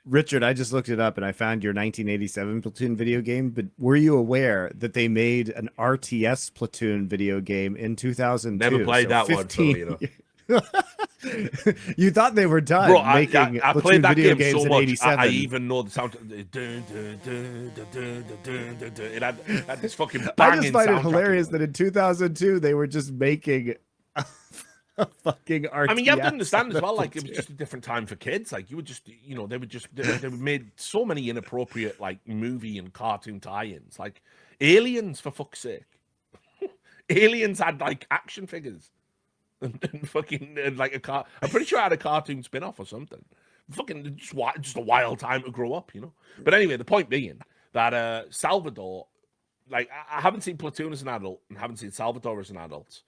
Richard, I just looked it up and I found your 1987 Platoon video game, but were you aware that they made an RTS Platoon video game in 2002? Never played that 15... one, You thought they were done. Bro, making I Platoon played that video game games so in much. 87. I even know the sound. It had this fucking banging. I just find it soundtrack. hilarious that in 2002 they were just making a fucking RTS. I mean, you have to understand as well, like, it was just a different time for kids. Like, you would just, they made so many inappropriate, like, movie and cartoon tie-ins. Like, Aliens, for fuck's sake. Aliens had, like, action figures. And fucking, like, I'm pretty sure I had a cartoon spin-off or something. Fucking, just a wild time to grow up, But anyway, the point being that Salvador, like, I haven't seen Platoon as an adult and haven't seen Salvador as an adult.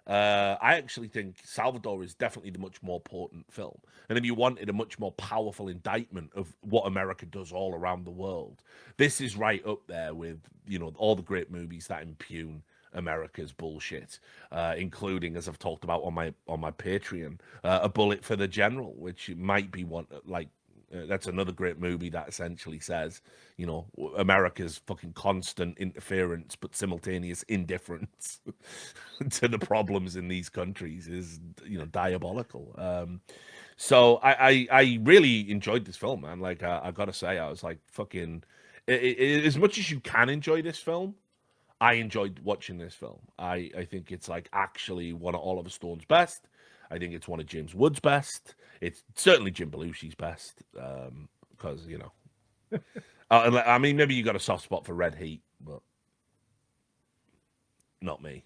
I actually think Salvador is definitely the much more potent film. And if you wanted a much more powerful indictment of what America does all around the world, this is right up there with, all the great movies that impugn America's bullshit, including, as I've talked about on my Patreon, A Bullet for the General, which might be one, like, that's another great movie that essentially says, America's fucking constant interference but simultaneous indifference to the problems in these countries is, diabolical. So I really enjoyed this film, man. Like, I gotta say, I was like, fucking, as much as you can enjoy this film, I enjoyed watching this film. I think it's like actually one of Oliver Stone's best. I think it's one of James Wood's best. It's certainly Jim Belushi's best, because I mean, maybe you got a soft spot for Red Heat, but not me.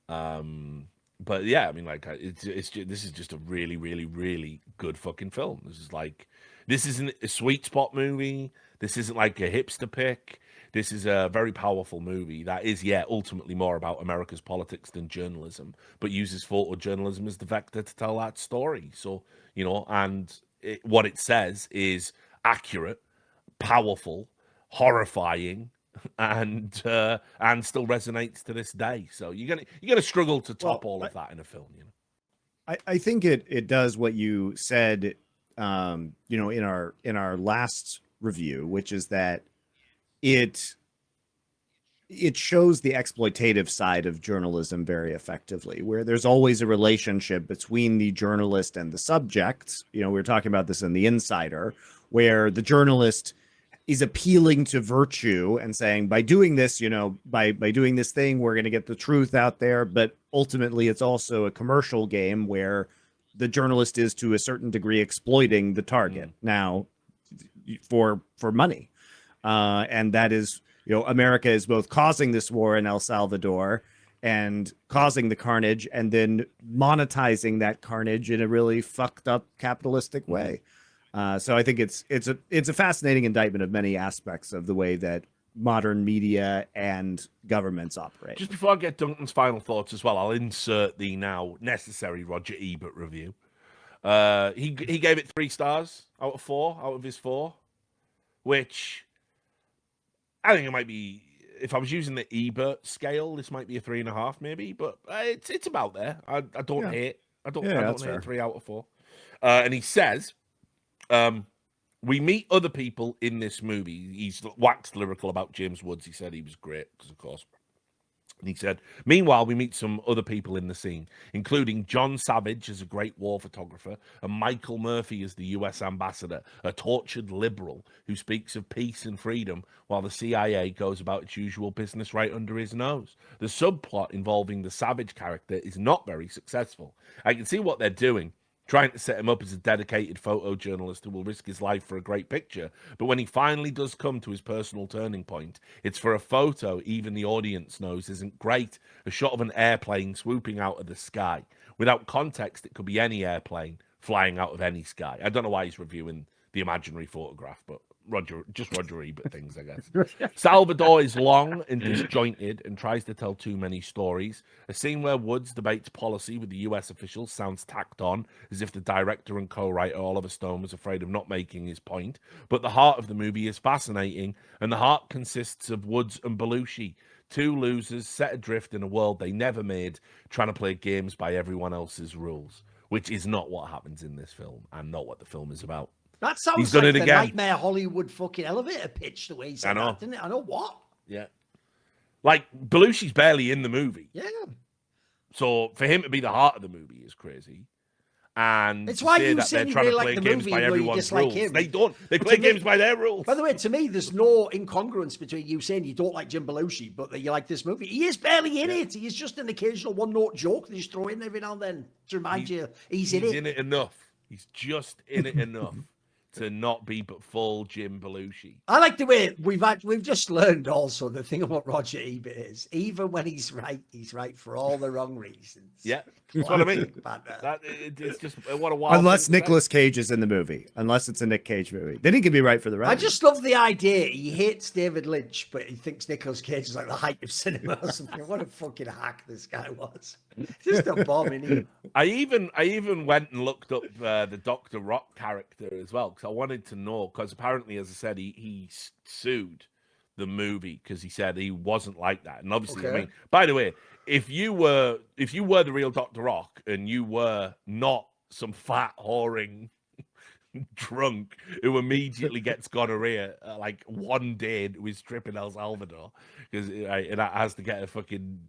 But yeah, I mean, like, this is just a really, really, really good fucking film. This isn't a sweet spot movie. This isn't like a hipster pick. This is a very powerful movie that is, ultimately more about America's politics than journalism, but uses photojournalism as the vector to tell that story. So, and what it says is accurate, powerful, horrifying, and still resonates to this day. So you're gonna struggle to top all of that in a film. I think it does what you said, in our last review, which is that it shows the exploitative side of journalism very effectively, where there's always a relationship between the journalist and the subject. We were talking about this in The Insider, where the journalist is appealing to virtue and saying, by doing this, by doing this thing, we're going to get the truth out there. But ultimately, it's also a commercial game where the journalist is to a certain degree exploiting the target now for money. And that is, America is both causing this war in El Salvador and causing the carnage and then monetizing that carnage in a really fucked up capitalistic way. So I think it's a fascinating indictment of many aspects of the way that modern media and governments operate. Just before I get Duncan's final thoughts as well, I'll insert the now necessary Roger Ebert review. He gave it 3 stars out of 4 out of his 4, which I think it might be. If I was using the Ebert scale, this might be a 3.5, maybe, but it's about there. I don't hate. I don't hate 3 out of 4. And he says, we meet other people in this movie. He's waxed lyrical about James Woods. He said he was great because, of course. And he said, meanwhile, we meet some other people in the scene, including John Savage as a great war photographer and Michael Murphy as the US ambassador, a tortured liberal who speaks of peace and freedom while the CIA goes about its usual business right under his nose. The subplot involving the Savage character is not very successful. I can see what they're doing, trying to set him up as a dedicated photojournalist who will risk his life for a great picture. But when he finally does come to his personal turning point, it's for a photo even the audience knows isn't great, a shot of an airplane swooping out of the sky. Without context, it could be any airplane flying out of any sky. I don't know why he's reviewing the imaginary photograph, but Roger Ebert things, I guess. Salvador is long and disjointed and tries to tell too many stories. A scene where Woods debates policy with the US officials sounds tacked on, as if the director and co-writer Oliver Stone was afraid of not making his point. But the heart of the movie is fascinating, and the heart consists of Woods and Belushi, 2 losers set adrift in a world they never made, trying to play games by everyone else's rules, which is not what happens in this film and not what the film is about. That sounds He's done like it the again. Nightmare Hollywood fucking elevator pitch, the way he said that, didn't it? I know what. Yeah. Like, Belushi's barely in the movie. Yeah. So for him to be the heart of the movie is crazy. And it's why you that say they're you trying really to play like the games movie, by even though you everyone's dislike rules. him. They don't. They play games by their rules. By the way, to me, there's no incongruence between you saying you don't like Jim Belushi, but that you like this movie. He is barely in it. He is just an occasional one-note joke that you just throw in every now and then to remind you he's in it. He's in it enough. He's just in it enough to not be but full Jim Belushi. I like the way we've just learned also the thing about Roger Ebert is even when he's right for all the wrong reasons. Yeah, that's what I mean. It's just what a wild. Unless Nicolas Cage is in the movie, unless it's a Nick Cage movie, then he can be right for the rest. I just love the idea. He hates David Lynch, but he thinks Nicolas Cage is like the height of cinema or something. What a fucking hack this guy was. Just a bomb, isn't he? I even went and looked up the Dr. Rock character as well, because I wanted to know, because apparently, as I said, he sued the movie because he said he wasn't like that. And obviously, I mean, by the way, if you were the real Dr. Rock and you were not some fat whoring drunk who immediately gets gonorrhea like one day into his trip in El Salvador because it has to get a fucking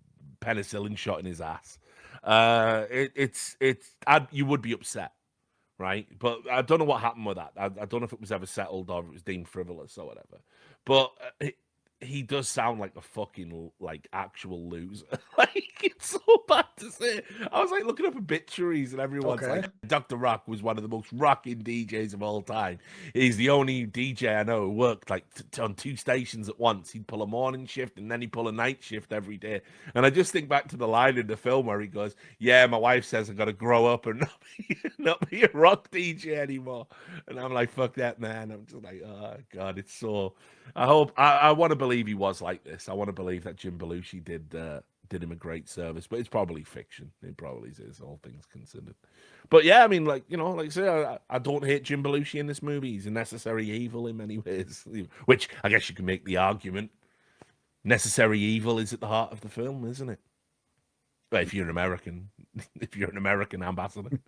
penicillin shot in his ass, you would be upset, right? But I don't know what happened with that. I don't know if it was ever settled or if it was deemed frivolous or whatever. But he does sound like a fucking like actual loser. Like, it's so bad to say. I was like looking up obituaries and everyone's like, Dr. Rock was one of the most rocking DJs of all time. He's the only DJ I know who worked like on 2 stations at once. He'd pull a morning shift and then he'd pull a night shift every day. And I just think back to the line in the film where he goes, yeah, my wife says I've got to grow up and not be a rock DJ anymore. And I'm like, fuck that, man. I'm just like, oh God, it's so... I want to believe he was like this. I want to believe that Jim Belushi did him a great service, but it's probably fiction. It probably is, all things considered. But yeah, I mean, like, you know, like I say, I don't hate Jim Belushi in this movie. He's a necessary evil in many ways, which I guess you can make the argument. Necessary evil is at the heart of the film, isn't it? Well, if you're an American ambassador.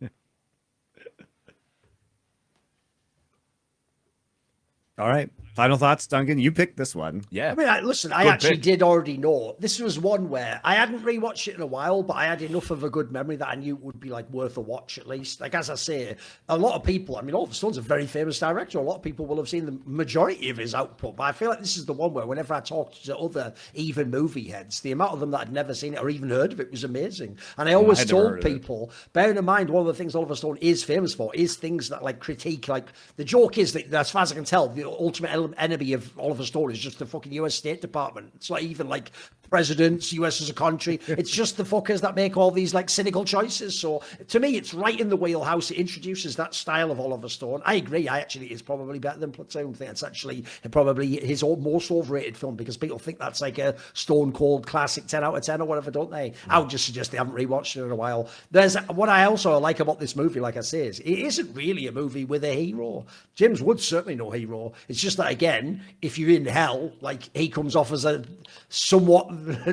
All right. Final thoughts, Duncan? You picked this one. Yeah. I mean, I actually did already know. This was one where I hadn't rewatched it in a while, but I had enough of a good memory that I knew it would be like worth a watch at least. Like, as I say, a lot of people, I mean, Oliver Stone's a very famous director. A lot of people will have seen the majority of his output, but I feel like this is the one where whenever I talked to other even movie heads, the amount of them that had never seen it or even heard of it was amazing. And I always told people, bearing in mind, one of the things Oliver Stone is famous for is things that like critique, like the joke is that as far as I can tell, the ultimate enemy of Oliver Stone is just the fucking US State Department. It's not even like presidents, US as a country. It's just the fuckers that make all these like cynical choices. So to me, it's right in the wheelhouse. It introduces that style of Oliver Stone. I agree. I actually it's probably better than Platoon. I think it's actually probably his most overrated film because people think that's like a Stone Cold classic 10 out of 10 or whatever, don't they? I would just suggest they haven't rewatched it in a while. There's what I also like about this movie, like I say, is it isn't really a movie with a hero. James Wood's certainly no hero. It's just that again, if you're in hell, like he comes off as a somewhat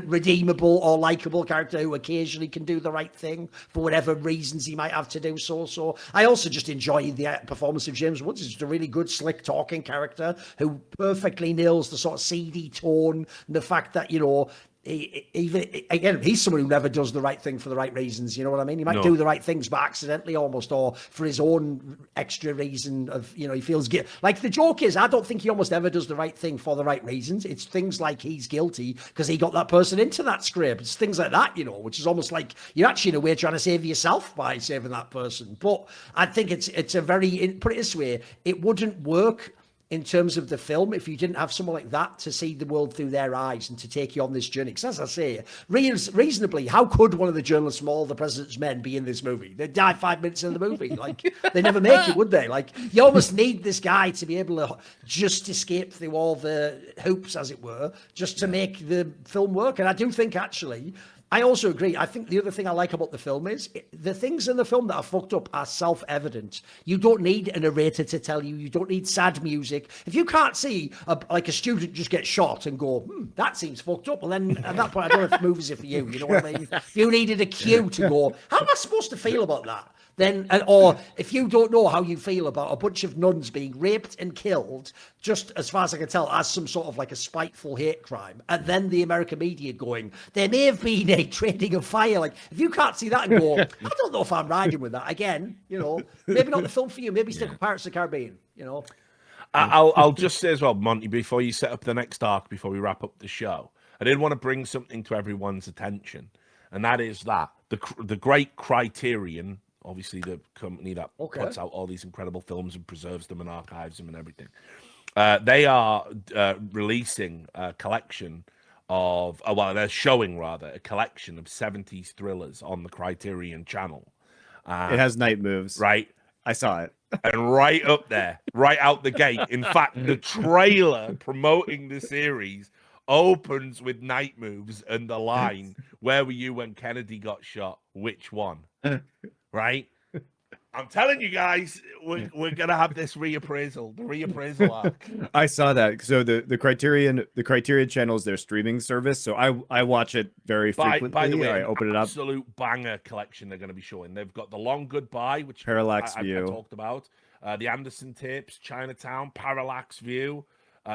redeemable or likable character who occasionally can do the right thing for whatever reasons he might have to do so. So I also just enjoy the performance of James Woods. He's just a really good, slick talking character who perfectly nails the sort of seedy tone and the fact that, you know, he's someone who never does the right thing for the right reasons. You know what I mean? He might do the right things, but accidentally almost, or for his own extra reason of, you know, he feels guilty. Like the joke is, I don't think he almost ever does the right thing for the right reasons. It's things like he's guilty because he got that person into that scrape. It's things like that, you know, which is almost like you're actually in a way trying to save yourself by saving that person. But I think it's a very, put it this way, it wouldn't work in terms of the film if you didn't have someone like that to see the world through their eyes and to take you on this journey. Because as I say, reasonably, how could one of the journalists from All the President's Men be in this movie? They'd die 5 minutes into the movie. Like, they never make it, would they? Like, you almost need this guy to be able to just escape through all the hoops, as it were, just to make the film work. And I do think, actually, I also agree. I think the other thing I like about the film is the things in the film that are fucked up are self-evident. You don't need a narrator to tell you. You don't need sad music. If you can't see like a student just get shot and go, that seems fucked up, well then at that point I don't know if movies are for you. You know what I mean? If you needed a cue to go, how am I supposed to feel about that? Then, or if you don't know how you feel about a bunch of nuns being raped and killed, just as far as I can tell, as some sort of like a spiteful hate crime, and then the American media going, there may have been a trading of fire. Like, if you can't see that and go, I don't know if I'm riding with that. Again, you know, maybe not the film for you. Maybe stick with Pirates of the Caribbean, you know. I'll just say as well, Monty, before you set up the next arc, before we wrap up the show, I did want to bring something to everyone's attention, and that is that the great Criterion, obviously the company that puts out all these incredible films and preserves them and archives them and everything, they are releasing a collection of, they're showing rather a collection of 70s thrillers on the Criterion channel. It has Night Moves. Right. I saw it. And right up there, right out the gate. In fact, the trailer promoting the series opens with Night Moves and the line, "Where were you when Kennedy got shot? Which one?" Right? I'm telling you guys, we're gonna have this reappraisal, the reappraisal arc. I saw that. So the Criterion channel is their streaming service. So I watch it very frequently. By the way, I open it up. Absolute banger collection they're going to be showing. They've got The Long Goodbye, which Parallax I View. talked about. The Anderson Tapes, Chinatown, Parallax View.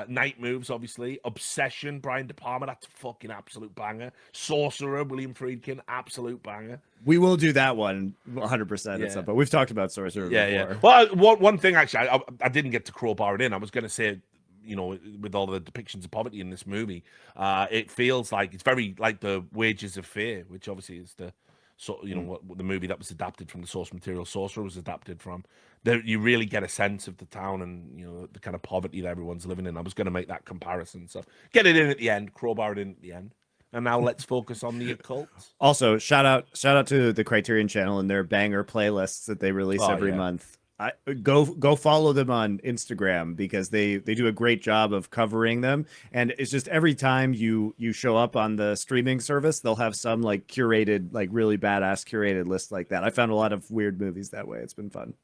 Night Moves, obviously. Obsession, Brian De Palma, that's a fucking absolute banger. Sorcerer, William Friedkin, absolute banger. We will do that one 100% at some point. We've talked about Sorcerer before. Yeah. Well, one thing, actually, I didn't get to crowbar it in. I was going to say, you know, with all the depictions of poverty in this movie, it feels like it's very like the Wages of Fear, which obviously is the sort of, you know, what the movie that was adapted from the source material Sorcerer was adapted from. There, you really get a sense of the town and, you know, the kind of poverty that everyone's living in. I was going to make that comparison. So get it in at the end, crowbar it in at the end. And now let's focus on the occult. Also, shout out to the Criterion channel and their banger playlists that they release every month. Go follow them on Instagram because they do a great job of covering them. And it's just every time you show up on the streaming service, they'll have some like curated, like really badass curated list like that. I found a lot of weird movies that way. It's been fun.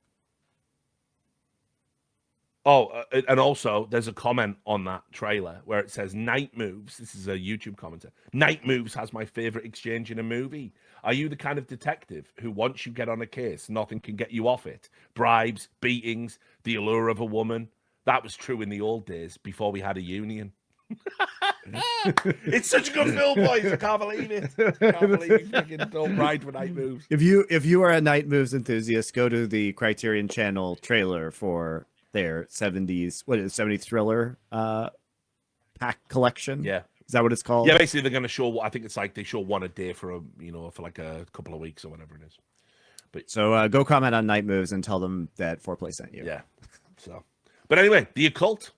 Oh, and also there's a comment on that trailer where it says Night Moves. This is a YouTube commenter. Night Moves has my favorite exchange in a movie. Are you the kind of detective who once you get on a case, nothing can get you off it? Bribes, beatings, the allure of a woman. That was true in the old days before we had a union. It's such a good film, boys. I can't believe it. I can't believe you freaking don't ride for Night Moves. If you are a Night Moves enthusiast, go to the Criterion channel trailer for their 70s thriller pack collection. Yeah. Is that what it's called? Yeah, basically they're going to show, I think it's like they show one a day for like a couple of weeks or whatever it is. But so go comment on Night Moves and tell them that Foreplay sent you. Yeah. But anyway, the occult.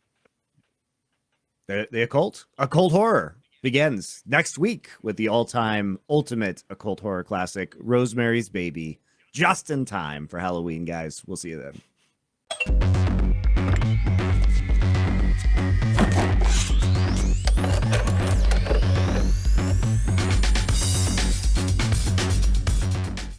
The occult horror. begins next week with the all-time ultimate occult horror classic, Rosemary's Baby, just in time for Halloween, guys. We'll see you then.